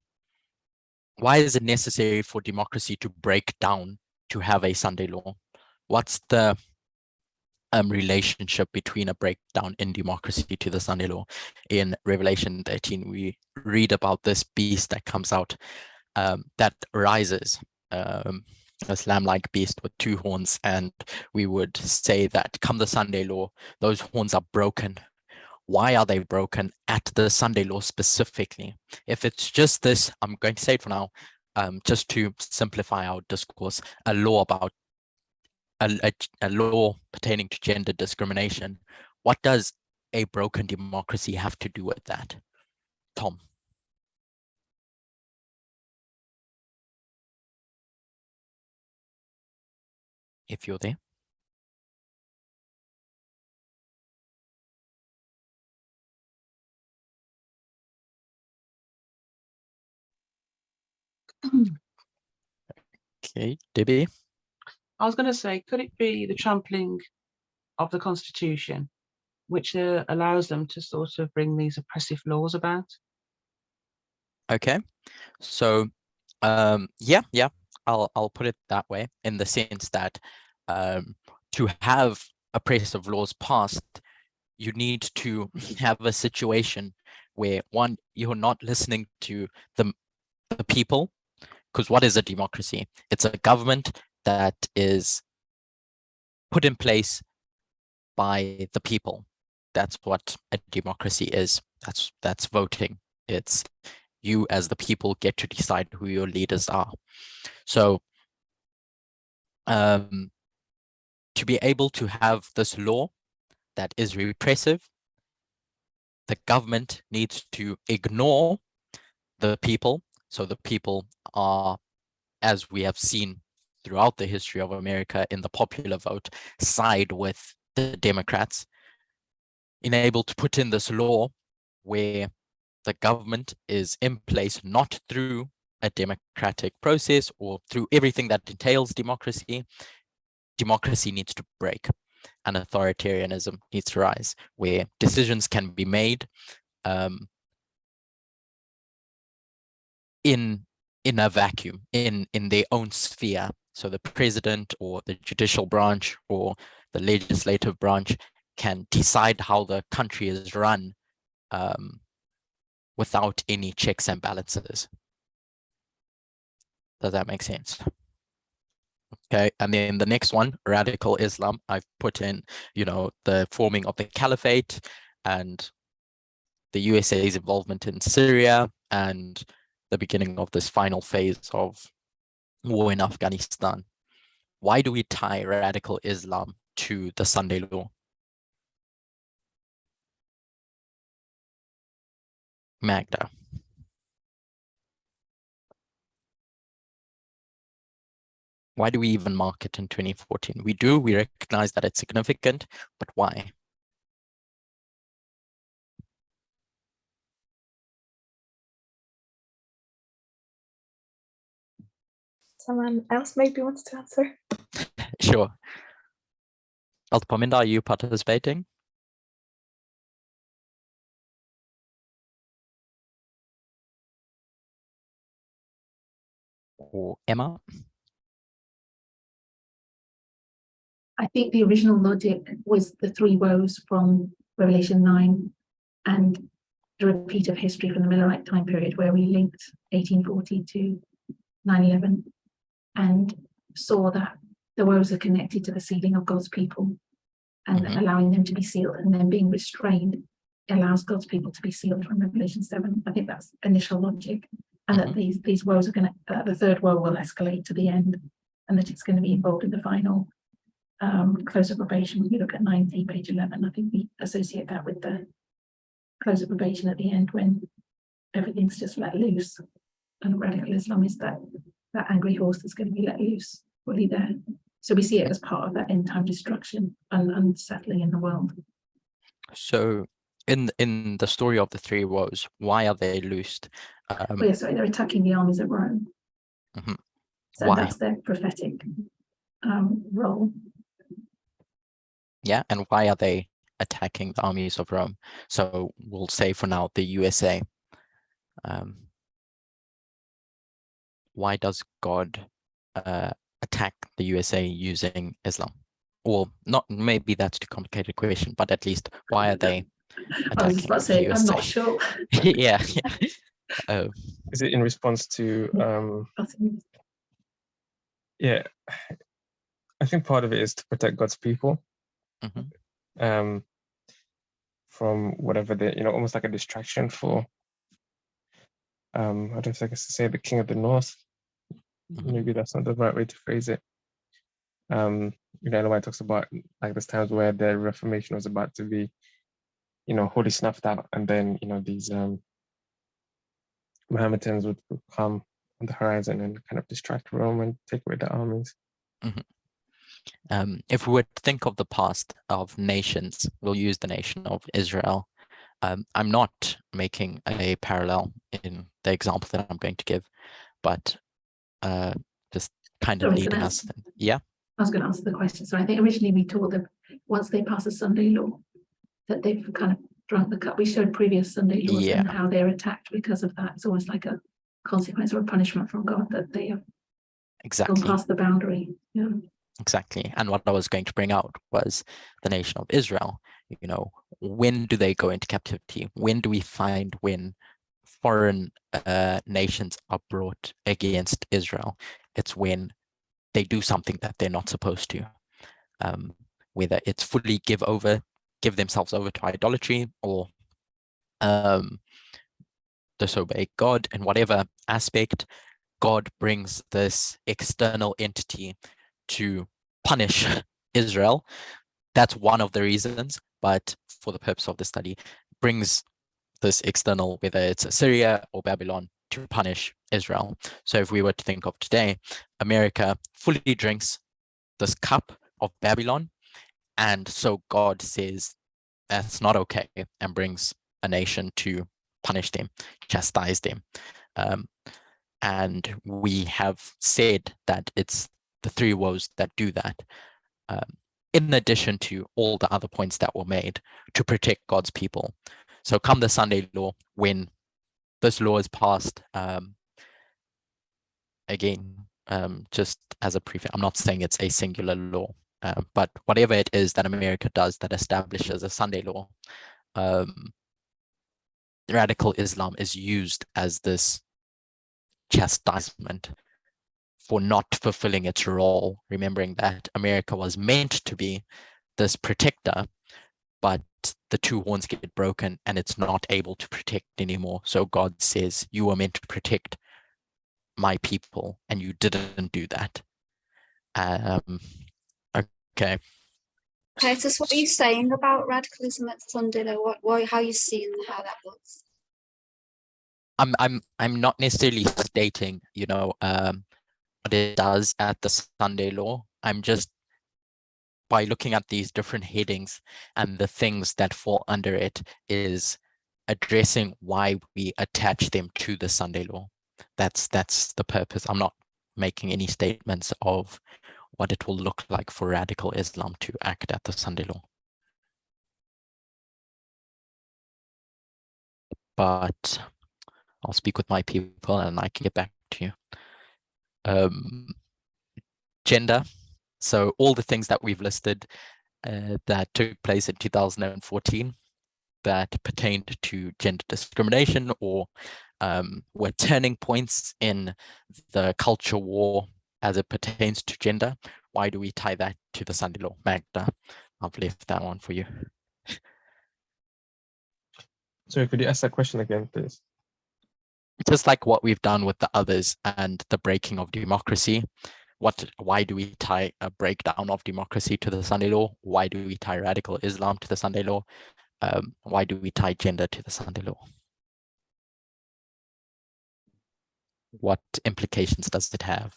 Why is it necessary for democracy to break down to have a Sunday law? What's the relationship between a breakdown in democracy to the Sunday law. In Revelation 13, we read about this beast that comes out, that rises, this lamb-like beast with 2 horns, and we would say that come the Sunday law, those horns are broken. Why are they broken at the Sunday law specifically? If it's just this, I'm going to say it for now, just to simplify our discourse, a law about a law pertaining to gender discrimination, what does a broken democracy have to do with that? Tom. If you're there. Okay, Debbie. I was going to say, could it be the trampling of the Constitution, which allows them to sort of bring these oppressive laws about? Okay, so yeah, I'll put it that way, in the sense that to have oppressive laws passed, you need to have a situation where, one, you're not listening to the people, because what is a democracy? It's a government that is put in place by the people. That's what a democracy is. That's voting. It's you as the people get to decide who your leaders are. So to be able to have this law that is repressive, the government needs to ignore the people. So the people are, as we have seen throughout the history of America in the popular vote, side with the Democrats, enabled to put in this law where the government is in place not through a democratic process or through everything that entails democracy. Democracy needs to break and authoritarianism needs to rise, where decisions can be made in a vacuum, in their own sphere. So the president or the judicial branch or the legislative branch can decide how the country is run without any checks and balances. Does that make sense? Okay, and then the next one, radical Islam, I've put in, the forming of the caliphate and the USA's involvement in Syria and the beginning of this final phase of war in Afghanistan. Why do we tie radical Islam to the Sunday law? Magda. Why do we even mark it in 2014? We recognize that it's significant, but why? Someone else maybe wants to answer. Sure. Altpaminda, are you participating? Or Emma? I think the original logic was the 3 woes from Revelation 9 and the repeat of history from the Millerite time period, where we linked 1840 to 9/11 and saw that the woes are connected to the sealing of God's people and allowing them to be sealed, and then being restrained allows God's people to be sealed from Revelation 7. I think that's initial logic, and that these woes are going to, the 3rd woe will escalate to the end, and that it's going to be involved in the final close of probation. When you look at 90, page 11, I think we associate that with the close of probation at the end, when everything's just let loose. And radical Islam is that angry horse that's going to be let loose, fully there. So we see it as part of that end time destruction and unsettling in the world. So in the story of the 3 woes, why are they loosed? Sorry, they're attacking the armies of Rome. So why? that's their prophetic role. Yeah, and why are they attacking the armies of Rome? So we'll say for now the USA. Why does God attack the USA using Islam? well, not maybe that's too complicated a question, but at least why are they I was just attacking about to say, I'm not USA? sure. Yeah. Is it in response to yeah, I think part of it is to protect God's people from whatever they, almost like a distraction for I don't know if I can say the king of the north. Maybe that's not the right way to phrase it. Ellen talks about like there's times where the Reformation was about to be, wholly snuffed out, and then these Mohammedans would come on the horizon and kind of distract Rome and take away the armies. If we were to think of the past of nations, we'll use the nation of Israel. I'm not making a parallel in the example that I'm going to give, but just kind of Sorry, leading us. Yeah. I was going to answer the question. So I think originally we taught them once they pass a Sunday law that they've kind of drunk the cup. We showed previous Sunday laws and how they're attacked because of that. It's almost like a consequence or a punishment from God that they have gone past the boundary. Yeah. Exactly. And what I was going to bring out was the nation of Israel. When do they go into captivity? When do we find when foreign nations are brought against Israel? It's when they do something that they're not supposed to, whether it's fully give themselves over to idolatry, or disobey God in whatever aspect. God brings this external entity to punish Israel. That's one of the reasons, but for the purpose of the study, brings this external, whether it's Assyria or Babylon, to punish Israel. So if we were to think of today, America fully drinks this cup of Babylon, and so God says that's not okay and brings a nation to punish them, chastise them. And we have said that it's the three woes that do that, in addition to all the other points that were made to protect God's people. So come the Sunday law, when this law is passed, again, just as a prefix, I'm not saying it's a singular law, but whatever it is that America does that establishes a Sunday law, radical Islam is used as this chastisement for not fulfilling its role, remembering that America was meant to be this protector, but the two horns get broken and it's not able to protect anymore. So God says, you were meant to protect my people and you didn't do that. Okay. Titus, what are you saying about radicalism at Sunday? How you seeing how that looks? I'm not necessarily stating, what it does at the Sunday law. I'm just, by looking at these different headings and the things that fall under it, is addressing why we attach them to the Sunday law. That's the purpose. I'm not making any statements of what it will look like for radical Islam to act at the Sunday law. But I'll speak with my people and I can get back to you. Gender. So all the things that we've listed that took place in 2014 that pertained to gender discrimination or were turning points in the culture war as it pertains to gender. Why do we tie that to the Sunday law? Magda, I've left that one for you. Sorry, could you ask that question again, please? Just like what we've done with the others and the breaking of democracy. Why do we tie a breakdown of democracy to the Sunday law? Why do we tie radical Islam to the Sunday law? Why do we tie gender to the Sunday law? What implications does it have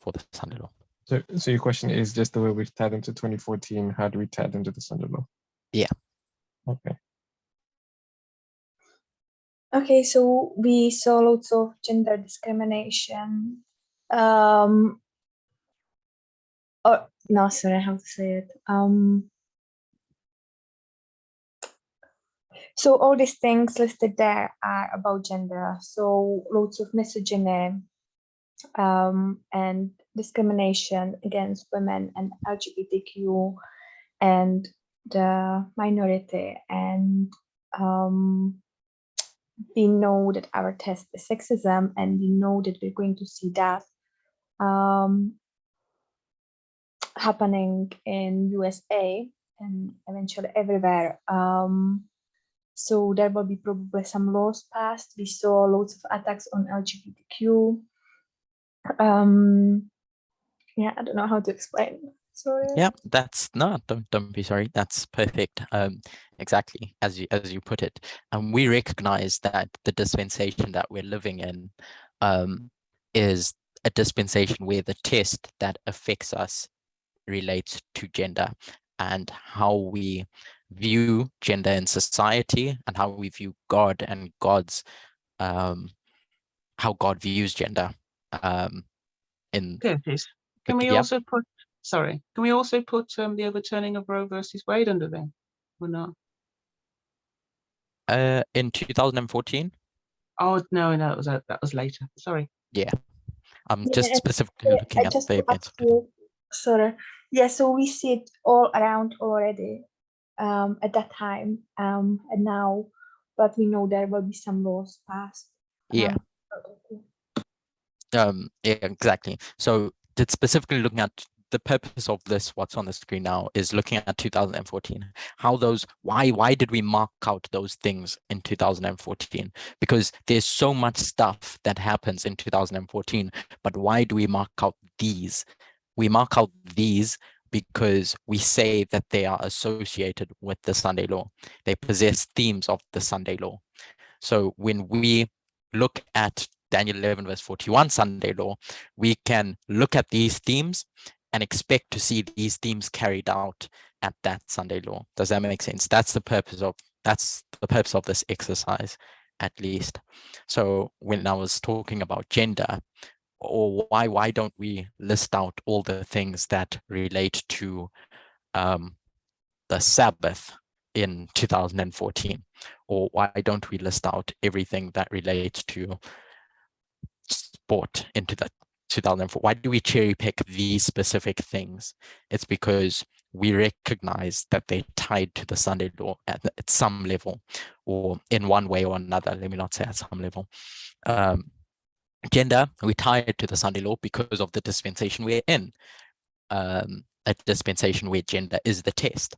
for the Sunday law? So your question is just the way we've tied them to 2014, how do we tie them to the Sunday law? Yeah. Okay. Okay, so we saw lots of gender discrimination. No, sorry, how to say it. So all these things listed there are about gender. So lots of misogyny, and discrimination against women and LGBTQ and the minority. And we know that our test is sexism, and we know that we're going to see that happening in USA and eventually everywhere. So there will be probably some laws passed. We saw loads of attacks on LGBTQ. Yeah, I don't know how to explain. Sorry. Yeah, that's no, don't be sorry. That's perfect. Exactly as you put it. And we recognize that the dispensation that we're living in is a dispensation where the test that affects us relates to gender and how we view gender in society and how we view God and God's how God views gender in Curtis, can we yeah. also put, sorry, can we also put the overturning of Roe versus Wade under there or not? In 2014. Oh no, that was later. Sorry. Yeah, I'm Yeah, just specifically looking I at just the to add events. to- sorry. Yeah, so we see it all around already at that time and now, but we know there will be some laws passed. Yeah. Yeah, exactly. So it's specifically looking at the purpose of this, what's on the screen now, is looking at 2014. How those, why did we mark out those things in 2014? Because there's so much stuff that happens in 2014, but why do we mark out these? We mark out these because we say that they are associated with the Sunday law. They possess themes of the Sunday law. So when we look at Daniel 11 verse 41 Sunday law, we can look at these themes and expect to see these themes carried out at that Sunday law. Does that make sense? That's the purpose of this exercise, at least. So when I was talking about gender, or why don't we list out all the things that relate to the Sabbath in 2014? Or why don't we list out everything that relates to sport into the 2004? Why do we cherry pick these specific things? It's because we recognize that they're tied to the Sunday law at some level, or in one way or another. Let me not say at some level. Gender, we tie it to the Sunday law because of the dispensation we're in. A dispensation where gender is the test.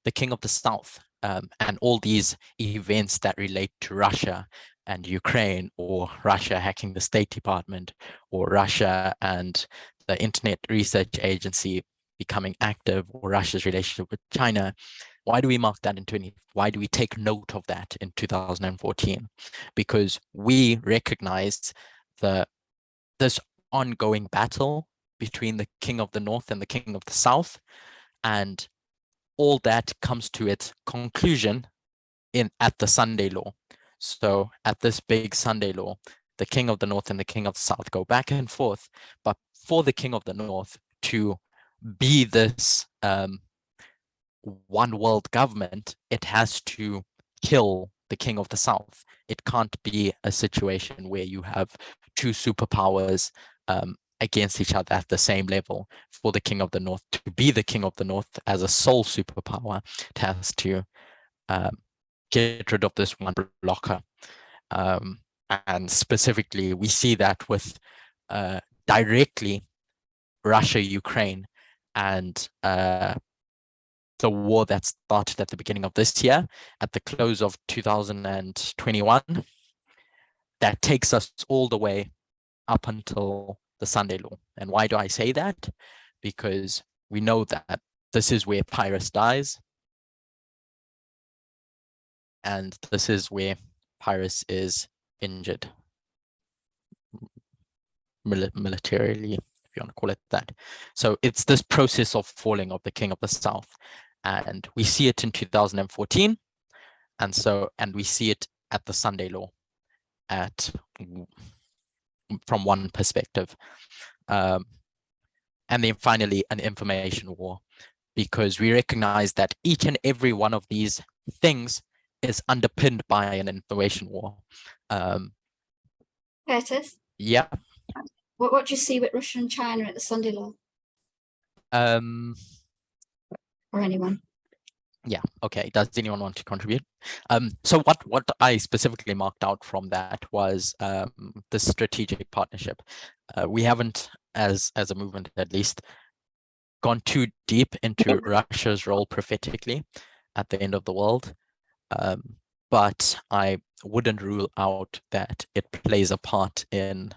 The King of the South, and all these events that relate to Russia and Ukraine, or Russia hacking the State Department, or Russia and the Internet Research Agency becoming active, or Russia's relationship with China. Why do we mark that in 20? Why do we take note of that in 2014? Because we recognize this ongoing battle between the King of the North and the King of the South, and all that comes to its conclusion at the Sunday law. So at this big Sunday law, the King of the North and the King of the South go back and forth, but for the King of the North to be this one world government, it has to kill the King of the South. It can't be a situation where you have two superpowers against each other at the same level. For the King of the North to be the King of the North as a sole superpower, it has to get rid of this one blocker. And specifically, we see that with directly Russia, Ukraine, and the war that started at the beginning of this year, at the close of 2021, that takes us all the way up until the Sunday law. And why do I say that? Because we know that this is where Pyrrhus dies. And this is where Pyrrhus is injured militarily, if you want to call it that. So it's this process of falling of the King of the South. And we see it in 2014. And we see it at the Sunday law from one perspective. And then finally, an information war, because we recognize that each and every one of these things is underpinned by an information war. Curtis? Yeah. What do you see with Russia and China at the Sunday law, Um, or anyone? yeah, okay. Does anyone want to contribute? So what I specifically marked out from that was the strategic partnership. We haven't, as a movement at least, gone too deep into Russia's role prophetically at the end of the world. But I wouldn't rule out that it plays a part in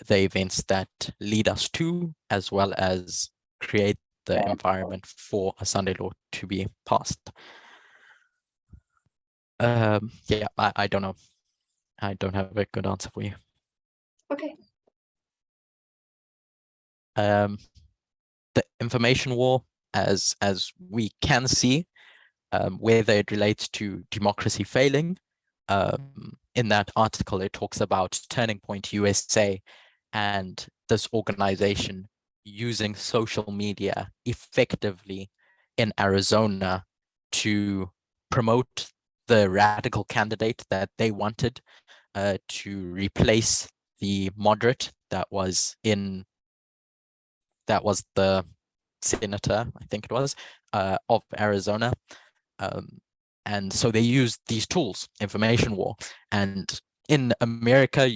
the events that lead us to, as well as create the environment for a Sunday law to be passed. Yeah, I don't know. I don't have a good answer for you. Okay. The information war, as we can see, whether it relates to democracy failing. In that article, it talks about Turning Point USA and this organization using social media effectively in Arizona to promote the radical candidate that they wanted to replace the moderate that was the senator, I think it was, of Arizona. And so they used these tools, information war, and in America,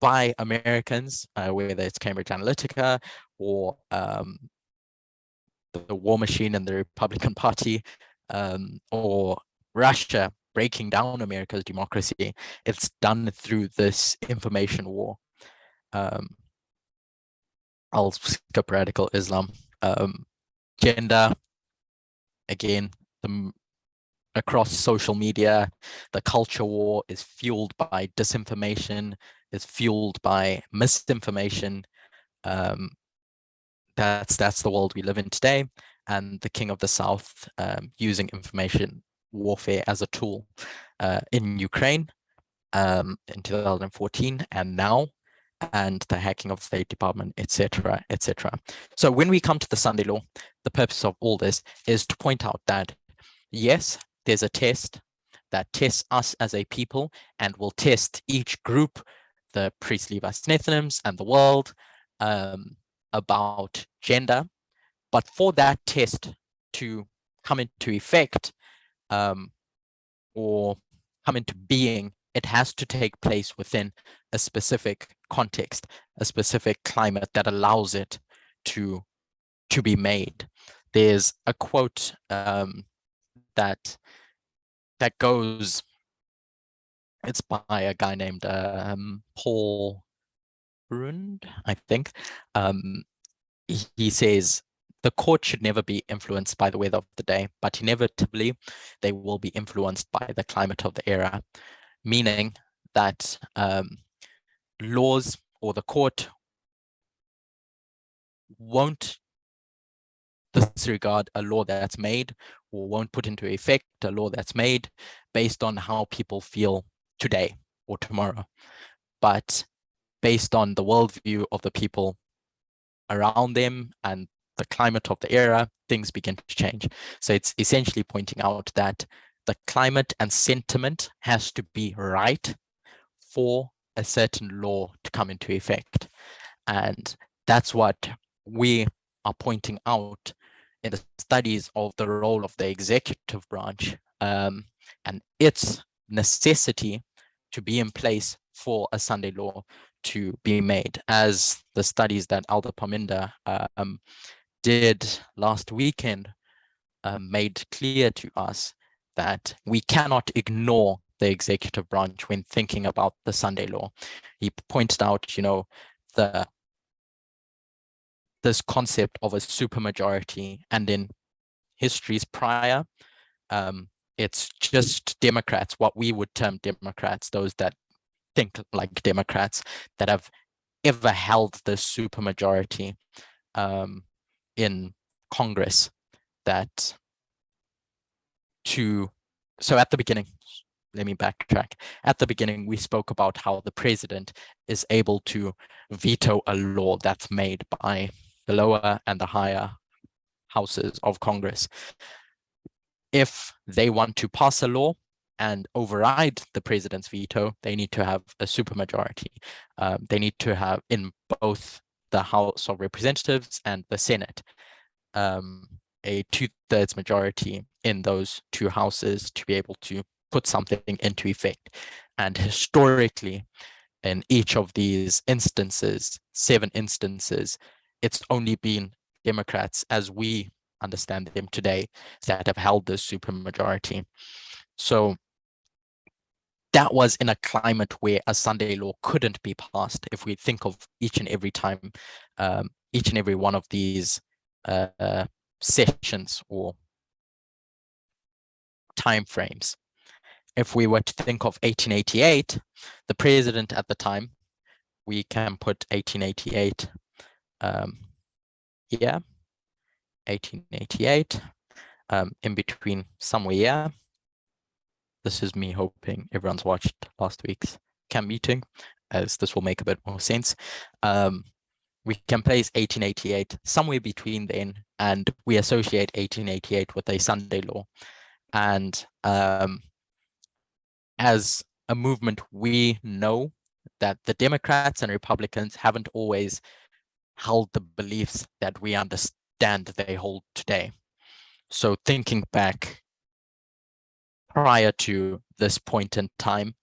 by Americans, whether it's Cambridge Analytica or the war machine in the Republican Party, or Russia breaking down America's democracy, it's done through this information war. I'll skip radical Islam. Gender, again, across social media, the culture war is fueled by disinformation, is fueled by misinformation. That's the world we live in today, and the King of the South using information warfare as a tool in Ukraine in 2014 and now, and the hacking of the State Department, etc., etc. So when we come to the Sunday law, the purpose of all this is to point out that, yes, there's a test that tests us as a people and will test each group, the priests, Levites, Nethinims, and the world, about gender. But for that test to come into effect or come into being, it has to take place within a specific context, a specific climate that allows it to be made. There's a quote that goes, it's by a guy named Paul Brund, I think. He says, the court should never be influenced by the weather of the day, but inevitably they will be influenced by the climate of the era, meaning that laws or the court won't disregard a law that's made, or won't put into effect a law that's made based on how people feel today or tomorrow, but based on the worldview of the people around them and the climate of the era, things begin to change. So it's essentially pointing out that the climate and sentiment has to be right for a certain law to come into effect. And that's what we are pointing out in the studies of the role of the executive branch and its necessity to be in place for a Sunday law to be made, as the studies that Alda Parminder did last weekend made clear to us, that we cannot ignore the executive branch when thinking about the Sunday law. He pointed out, this concept of a supermajority, and in histories prior, it's just Democrats, what we would term Democrats, those that think like Democrats, that have ever held the supermajority in Congress. So at the beginning, let me backtrack. At the beginning, we spoke about how the president is able to veto a law that's made by the lower and the higher houses of Congress. If they want to pass a law, and override the president's veto, they need to have a supermajority. They need to have in both the House of Representatives and the Senate a 2/3 majority in those two houses to be able to put something into effect. And historically, in each of these instances, 7 instances, it's only been Democrats, as we understand them today, that have held this supermajority. So that was in a climate where a Sunday law couldn't be passed. If we think of each and every time, each and every one of these sessions or timeframes. If we were to think of 1888, the president at the time, we can put 1888, 1888, in between somewhere, yeah. This is me hoping everyone's watched last week's camp meeting, as this will make a bit more sense. We can place 1888 somewhere between then, and we associate 1888 with a Sunday law. And as a movement, we know that the Democrats and Republicans haven't always held the beliefs that we understand they hold today. So thinking back prior to this point in time,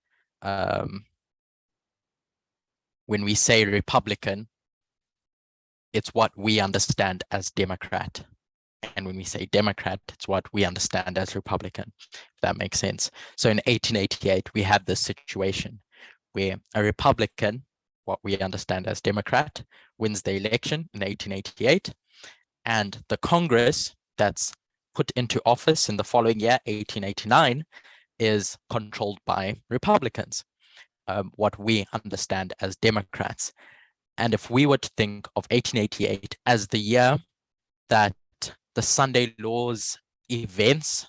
when we say Republican, it's what we understand as Democrat. And when we say Democrat, it's what we understand as Republican, if that makes sense. So in 1888, we had this situation where a Republican, what we understand as Democrat, wins the election in 1888, and the Congress that's put into office in the following year, 1889, is controlled by Republicans, what we understand as Democrats. And if we were to think of 1888 as the year that the Sunday laws events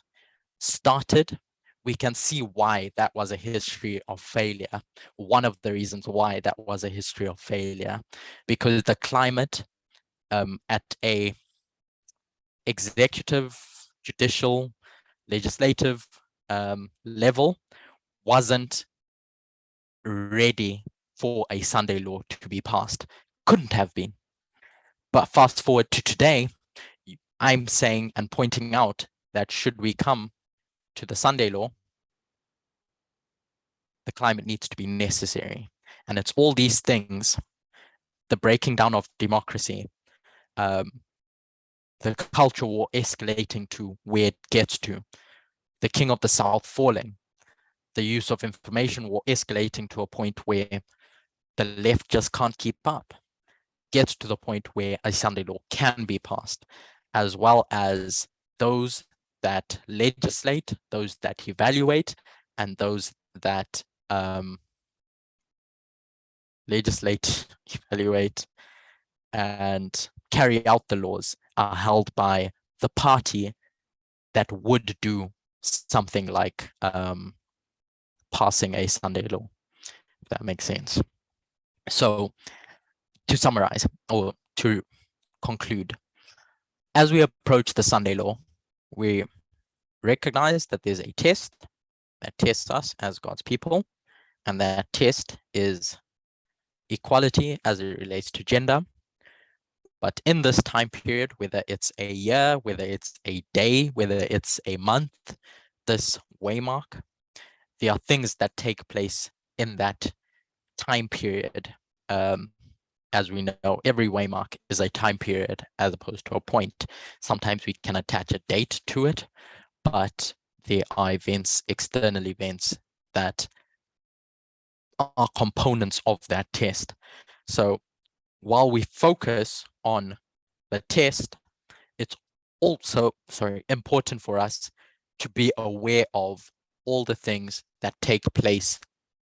started, we can see why that was a history of failure. One of the reasons why that was a history of failure, because the climate at a executive, judicial, legislative level wasn't ready for a Sunday law to be passed. Couldn't have been. But fast forward to today, I'm saying and pointing out that should we come to the Sunday law, the climate needs to be necessary. And it's all these things, the breaking down of democracy, the culture war escalating to where it gets to, the King of the South falling, the use of information war escalating to a point where the left just can't keep up, gets to the point where a Sunday law can be passed, as well as those that legislate, those that evaluate, and those that legislate, evaluate, and carry out the laws are held by the party that would do something like passing a Sunday law, if that makes sense. So to summarize or to conclude, as we approach the Sunday law, we recognize that there's a test that tests us as God's people, and that test is equality as it relates to gender. But in this time period, whether it's a year, whether it's a day, whether it's a month, this waymark, there are things that take place in that time period. As we know, every waymark is a time period as opposed to a point. Sometimes we can attach a date to it, but there are events, external events, that are components of that test. So while we focus on the test, it's also important for us to be aware of all the things that take place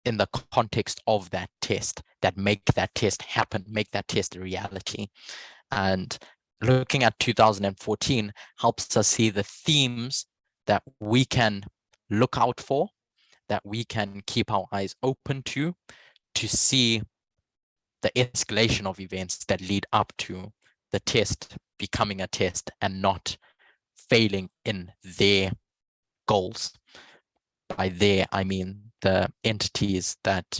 in the context of that test, that make that test happen, make that test a reality. And looking at 2014 helps us see the themes that we can look out for, that we can keep our eyes open to see the escalation of events that lead up to the test becoming a test and not failing in their goals. by they, I mean the entities that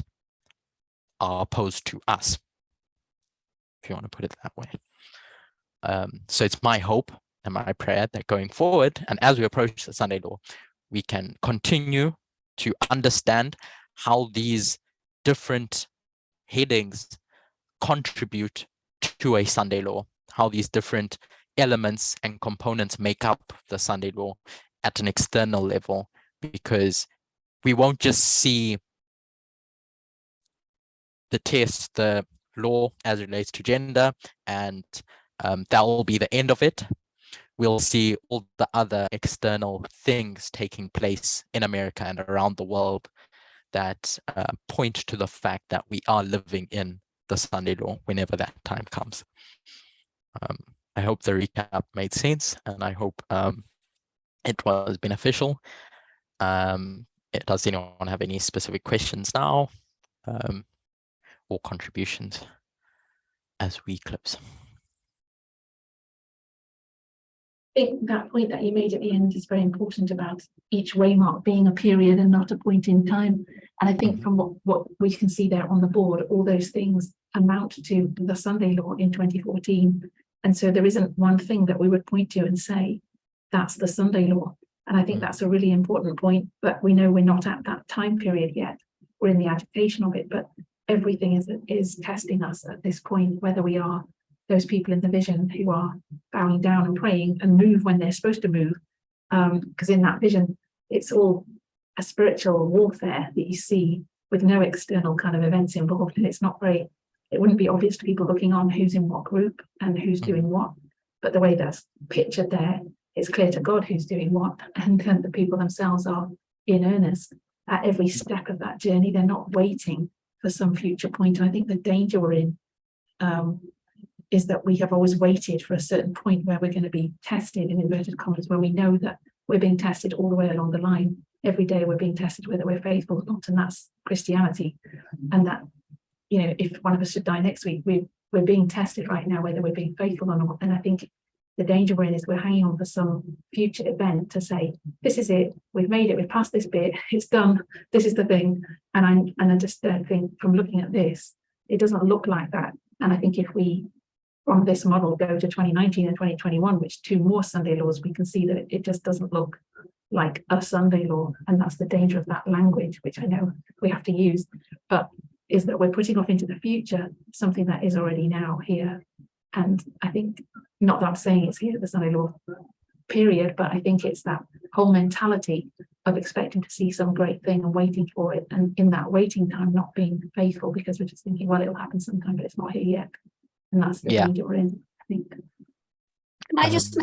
are opposed to us, if you want to put it that way. So it's my hope and my prayer that going forward, and as we approach the Sunday law, we can continue to understand how these different headings contribute to a Sunday law, how these different elements and components make up the Sunday law at an external level, because we won't just see the test, the law as it relates to gender, and that will be the end of it. We'll see all the other external things taking place in America and around the world that point to the fact that we are living in the Sunday law whenever that time comes. I hope the recap made sense, and I hope it was beneficial. Does anyone have any specific questions now or contributions as we close? I think that point that you made at the end is very important about each waymark being a period and not a point in time. And I think from what we can see there on the board, all those things amount to the Sunday law in 2014. And so there isn't one thing that we would point to and say, that's the Sunday law. And I think that's a really important point, but we know we're not at that time period yet. We're in the agitation of it, but everything is testing us at this point, whether we are those people in the vision who are bowing down and praying and move when they're supposed to move. Because in that vision, it's all a spiritual warfare that you see with no external kind of events involved. And it's not very, it wouldn't be obvious to people looking on who's in what group and who's doing what. But the way that's pictured there, it's clear to God who's doing what. And then the people themselves are in earnest at every step of that journey. They're not waiting for some future point. And I think the danger we're in is that we have always waited for a certain point where we're going to be tested, in inverted commas, where we know that we're being tested all the way along the line. Every day we're being tested whether we're faithful or not, and that's Christianity. And that, you know, if one of us should die next week, we're being tested right now whether we're being faithful or not. And I think the danger we're in is we're hanging on for some future event to say, this is it, we've made it, we've passed this bit, it's done, this is the thing. And I just think from looking at this, it doesn't look like that. And I think if we, from this model, go to 2019 and 2021, which 2 more Sunday laws, we can see that it just doesn't look like a Sunday law. And that's the danger of that language, which I know we have to use, but is that we're putting off into the future something that is already now here. And I think, not that I'm saying it's here, the Sunday law period, but I think it's that whole mentality of expecting to see some great thing and waiting for it. And in that waiting time, not being faithful because we're just thinking, well, it'll happen sometime, but it's not here yet. And that's the danger we're in, I think. Can I just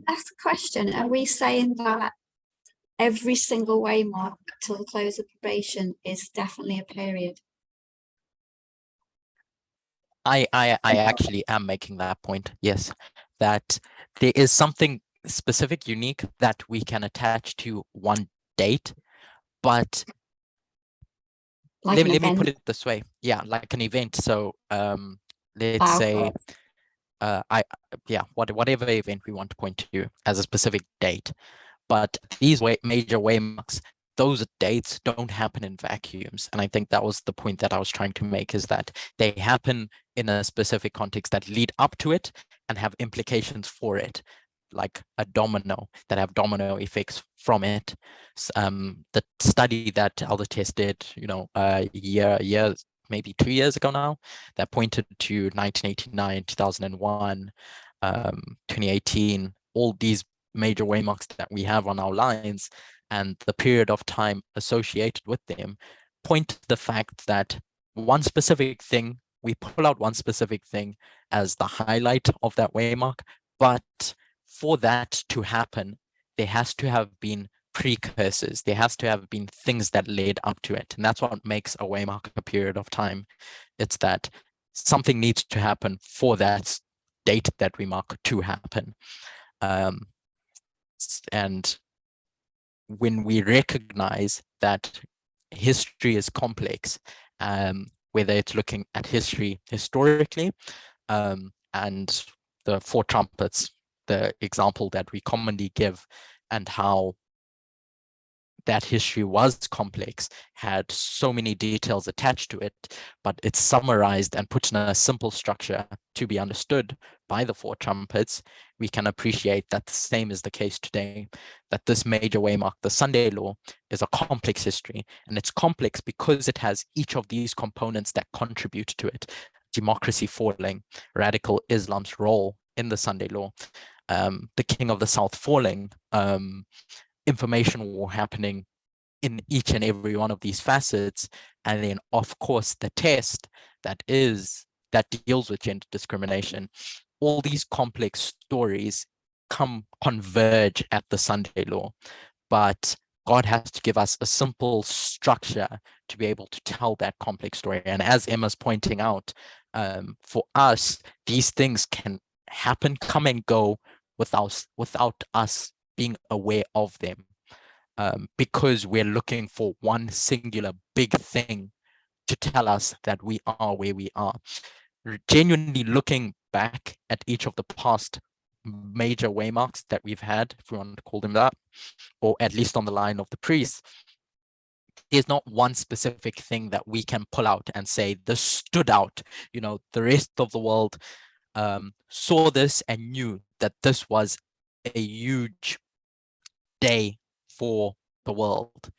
ask a question? Are we saying that every single waymark till the close of probation is definitely a period? I actually am making that point, yes, that there is something specific, unique that we can attach to one date, but Like let me put it this way. Yeah, like an event. So let's say whatever event we want to point to as a specific date, but these major waymarks, those dates don't happen in vacuums. And I think that was the point that I was trying to make, is that they happen in a specific context that lead up to it and have implications for it, like a domino, that have domino effects from it. The study that Elder Tess did, you know, years, maybe 2 years ago now, that pointed to 1989, 2001, 2018, all these major waymarks that we have on our lines and the period of time associated with them point to the fact that one specific thing, we pull out one specific thing as the highlight of that waymark, but for that to happen, there has to have been precursors. There has to have been things that led up to it. And that's what makes a waymark a period of time. It's that something needs to happen for that date that we mark to happen. And when we recognize that history is complex, whether it's looking at history historically, and the 4 trumpets, the example that we commonly give, and how that history was complex, had so many details attached to it, but it's summarized and put in a simple structure to be understood by the four trumpets, we can appreciate that the same is the case today, that this major waymark, the Sunday law, is a complex history. And it's complex because it has each of these components that contribute to it. Democracy falling, radical Islam's role in the Sunday law, the King of the South falling, information war happening in each and every one of these facets, and then of course the test that deals with gender discrimination. All these complex stories converge at the Sunday law, but God has to give us a simple structure to be able to tell that complex story. And as Emma's pointing out, for us, these things can happen, come and go without us being aware of them, because we're looking for one singular big thing to tell us that we are where we are. Genuinely looking back at each of the past major waymarks that we've had, if we want to call them that, or at least on the line of the priests, there's not one specific thing that we can pull out and say this stood out. You know, the rest of the world saw this and knew that this was a huge day for the world.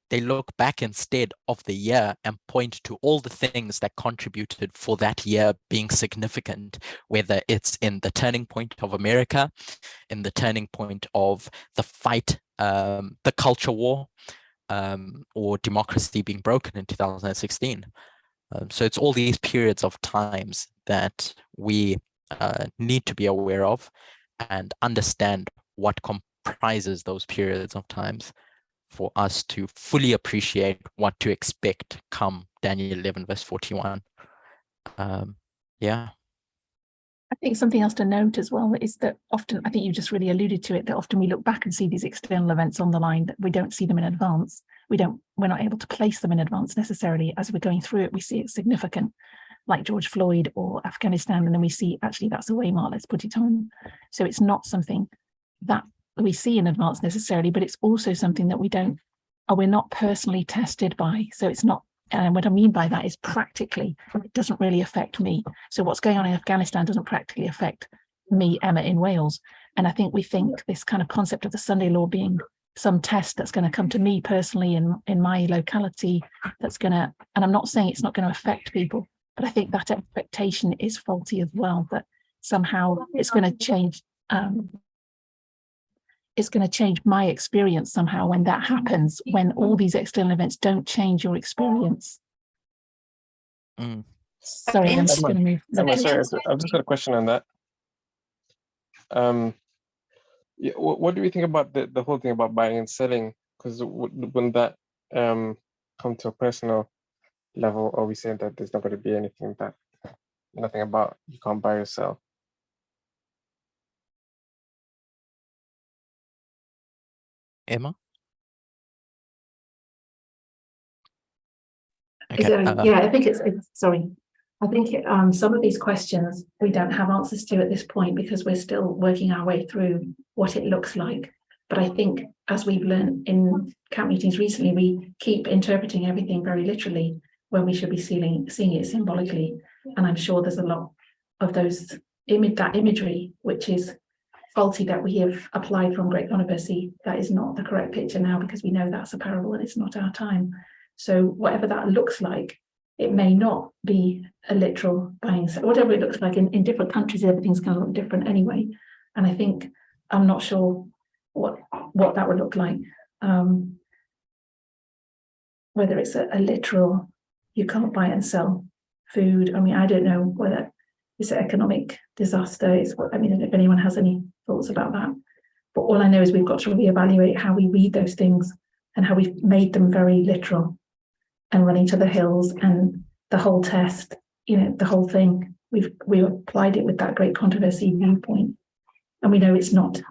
They look back instead of the year and point to all the things that contributed for that year being significant, whether it's in the turning point of America, in the turning point of the fight, the culture war, or democracy being broken in 2016. So it's all these periods of times that we need to be aware of and understand what comprises those periods of times for us to fully appreciate what to expect come Daniel 11 verse 41. Yeah. I think something else to note as well is that often, I think you just really alluded to it, that often we look back and see these external events on the line, that we don't see them in advance. We're not able to place them in advance necessarily. As we're going through it, we see it significant, like George Floyd or Afghanistan, and then we see actually that's a waymark, let's put it on. So it's not something that we see in advance necessarily, but it's also something that we're not personally tested by. So it's not, and what I mean by that is practically, it doesn't really affect me. So what's going on in Afghanistan doesn't practically affect me, Emma, in Wales. And I think we think this kind of concept of the Sunday law being some test that's going to come to me personally in my locality, that's going to, and I'm not saying it's not going to affect people, but I think that expectation is faulty as well, that somehow it's going to change, it's going to change my experience somehow when that happens, when all these external events don't change your experience. Sorry, I'm just going to move. Sorry, I've just got a question on that. Yeah, what do we think about the whole thing about buying and selling? Because when that come to a personal level, are we saying that there's not going to be nothing about you can't buy or sell? Emma? Okay, yeah, I think it's sorry. I think some of these questions we don't have answers to at this point because we're still working our way through what it looks like. But I think as we've learned in camp meetings recently, we keep interpreting everything very literally when we should be seeing it symbolically. And I'm sure there's a lot of that imagery, which is faulty, that we have applied from Great Controversy. That is not the correct picture now because we know that's a parable and it's not our time. So whatever that looks like, it may not be a literal buying, whatever it looks like in different countries, everything's going to look different anyway. And I think I'm not sure what that would look like. Whether it's a literal, you can't buy and sell food. I mean, I don't know whether it's an economic disaster. I mean, if anyone has any thoughts about that. But all I know is we've got to reevaluate how we read those things and how we've made them very literal and running to the hills and the whole test, the whole thing. We applied it with that Great Controversy viewpoint. And we know it's not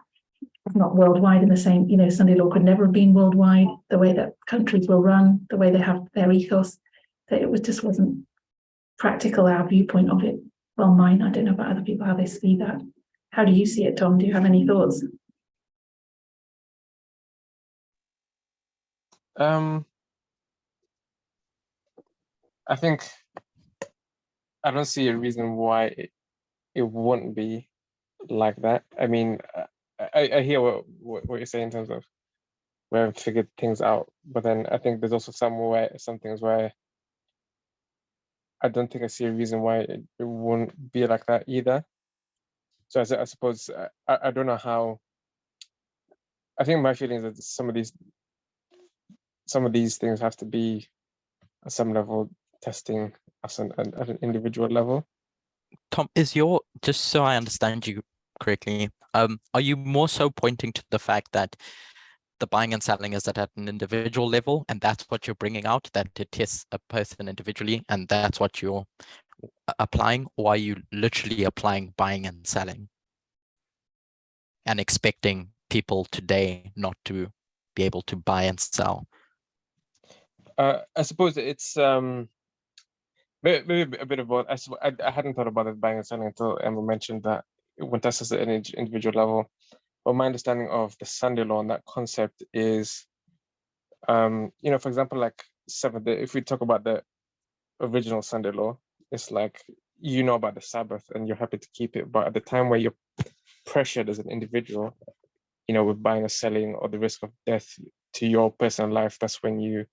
worldwide in the same, Sunday law could never have been worldwide, the way that countries will run, the way they have their ethos, that it just wasn't practical, our viewpoint of it. Well, mine, I don't know about other people, how they see that. How do you see it, Tom? Do you have any thoughts? I think I don't see a reason why it wouldn't be like that. I mean, I hear what you're saying in terms of where I've figured things out, but then I think there's also some things where I don't think I see a reason why it wouldn't be like that either. So I suppose I don't know how. I think my feeling is that some of these things have to be at some level testing at an individual level. Tom, just so I understand you correctly, are you more so pointing to the fact that the buying and selling is at an individual level, and that's what you're bringing out, that it tests a person individually, and that's what you're applying, or are you literally applying buying and selling and expecting people today not to be able to buy and sell? I suppose it's maybe a bit of both. I hadn't thought about it buying and selling until Emma mentioned that when tests at an individual level. But my understanding of the Sunday law and that concept is, for example, like Seventh Day. If we talk about the original Sunday law, it's like about the Sabbath and you're happy to keep it, but at the time where you're pressured as an individual, with buying or selling or the risk of death to your personal life, that's when you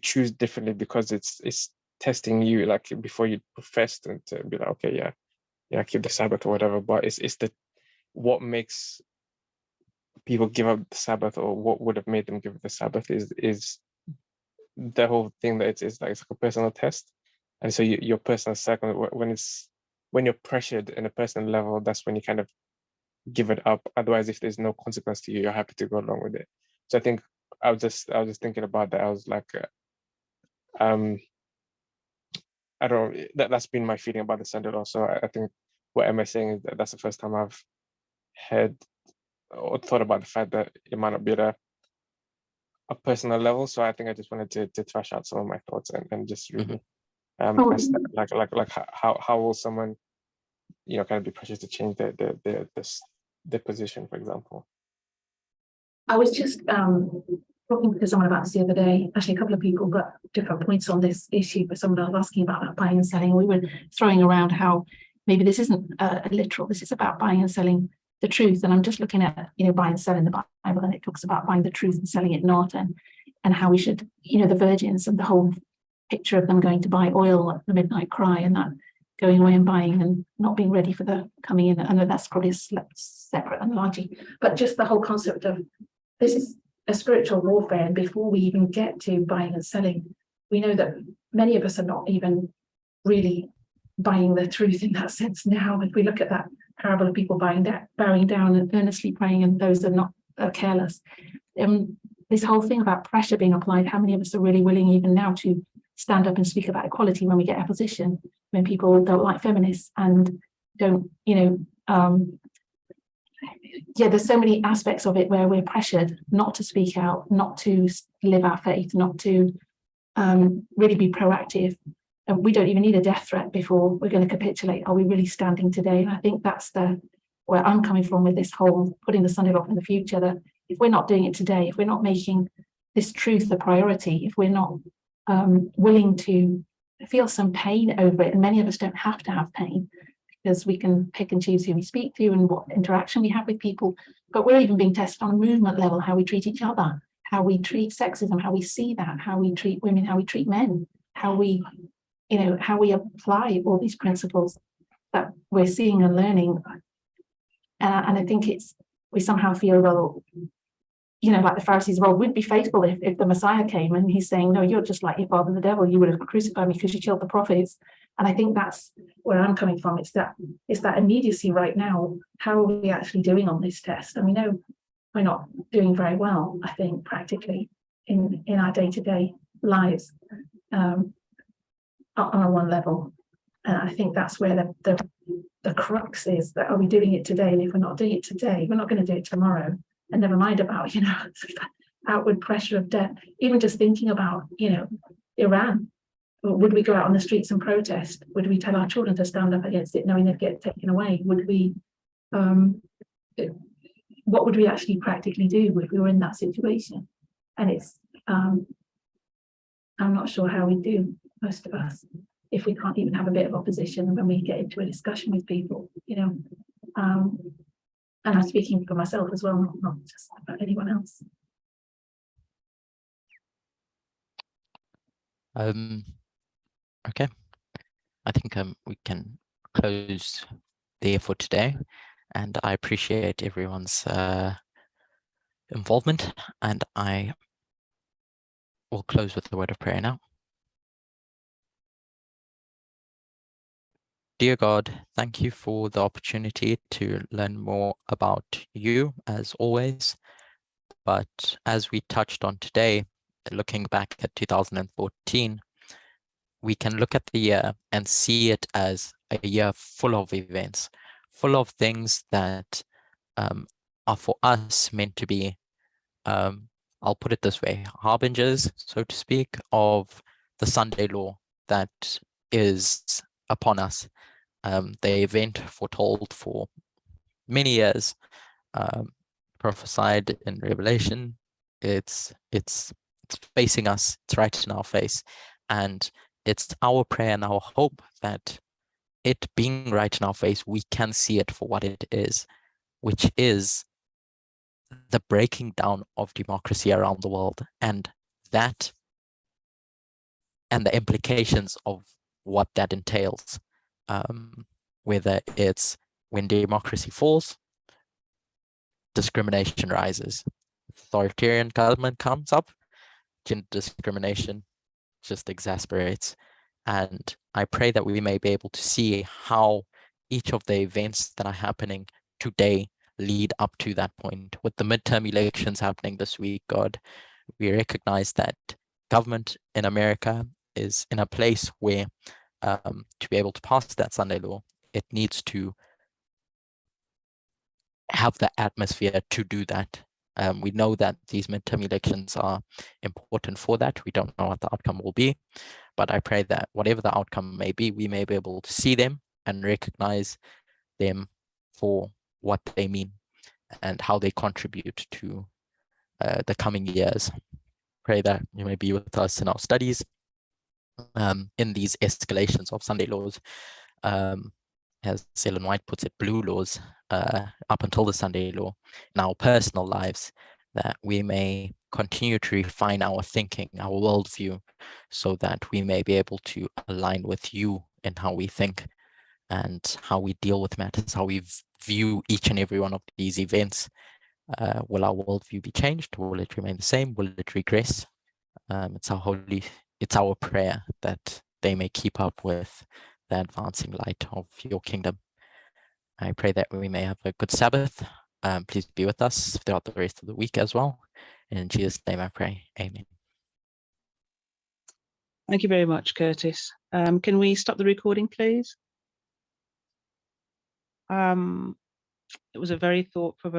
choose differently, because it's testing you, like before you professed and to be like, okay, yeah, keep the Sabbath or whatever. But it's what makes people give up the Sabbath, or what would have made them give up the Sabbath is the whole thing that it's like a personal test. And so your personal cycle, when you're pressured in a personal level, that's when you kind of give it up. Otherwise, if there's no consequence to you, you're happy to go along with it. So I think I was just thinking about that. I was like, I don't know, that's been my feeling about the Sunday law. So I think what Emma's saying is that's the first time I've heard or thought about the fact that it might not be at a personal level. So I think I just wanted to thrash out some of my thoughts and just really ask that, like how will someone kind of be pressured to change their position, for example. I was just talking to someone about this the other day. Actually, a couple of people got different points on this issue, but someone was asking about that buying and selling. We were throwing around how maybe this isn't literal. This is about buying and selling the truth. And I'm just looking at buying and selling the Bible, and it talks about buying the truth and selling it not, and how we should, the virgins and the whole picture of them going to buy oil at the midnight cry, and that going away and buying and not being ready for the coming in. I know that's probably a separate analogy, but just the whole concept of this is a spiritual warfare. And before we even get to buying and selling, we know that many of us are not even really buying the truth in that sense now. If we look at that parable of people bowing down and earnestly praying, and those are not careless. This whole thing about pressure being applied, how many of us are really willing even now to stand up and speak about equality when we get a position, when people don't like feminists and don't, there's so many aspects of it where we're pressured not to speak out, not to live our faith, not to really be proactive. And we don't even need a death threat before we're going to capitulate. Are we really standing today? And I think that's where I'm coming from with this whole putting the Sunday off in the future, that if we're not doing it today, if we're not making this truth the priority, if we're not willing to feel some pain over it, and many of us don't have to have pain, because we can pick and choose who we speak to and what interaction we have with people, but we're even being tested on a movement level, how we treat each other, how we treat sexism, how we see that, how we treat women, how we treat men, how we apply all these principles that we're seeing and learning. And I think we somehow feel, well, like the Pharisees, well, we'd be faithful if the Messiah came, and he's saying, no, you're just like your father the devil, you would have crucified me because you killed the prophets. And I think that's where I'm coming from. It's that immediacy right now. How are we actually doing on this test? And we know we're not doing very well, I think, practically in our day-to-day lives on a one level. And I think that's where the crux is, that are we doing it today? And if we're not doing it today, we're not going to do it tomorrow. And never mind about, outward pressure of death. Even just thinking about, Iran. Would we go out on the streets and protest? Would we tell our children to stand up against it, knowing they'd get taken away? Would we, what would we actually practically do if we were in that situation? And it's I'm not sure how we do, most of us, if we can't even have a bit of opposition when we get into a discussion with people, you know. And I'm speaking for myself as well, not just about anyone else. Okay, I think we can close there for today, and I appreciate everyone's involvement, and I will close with a word of prayer now. Dear God, thank you for the opportunity to learn more about you, as always. But as we touched on today, looking back at 2014, we can look at the year and see it as a year full of events, full of things that are for us meant to be, I'll put it this way, harbingers, so to speak, of the Sunday law that is upon us. The event foretold for many years, prophesied in Revelation. It's facing us, it's right in our face, and it's our prayer and our hope that it being right in our face, we can see it for what it is, which is the breaking down of democracy around the world, and that and the implications of what that entails. Whether it's when democracy falls, discrimination rises. Authoritarian government comes up, gender discrimination just exasperates. And I pray that we may be able to see how each of the events that are happening today lead up to that point. With the midterm elections happening this week, God, we recognize that government in America is in a place where to be able to pass that Sunday law, it needs to have the atmosphere to do that. We know that these midterm elections are important for that. We don't know what the outcome will be, but I pray that whatever the outcome may be, we may be able to see them and recognize them for what they mean and how they contribute to the coming years. Pray that you may be with us in our studies, in these escalations of Sunday laws, as Ellen White puts it, blue laws, up until the Sunday law, in our personal lives, that we may continue to refine our thinking, our worldview, so that we may be able to align with you in how we think and how we deal with matters, how we view each and every one of these events. Will our worldview be changed? Will it remain the same? Will it regress? It's our prayer that they may keep up with the advancing light of your kingdom. I pray that we may have a good Sabbath. Please be with us throughout the rest of the week as well. In Jesus' name I pray, amen. Thank you very much, Curtis. Can we stop the recording, please? It was a very thought-provoking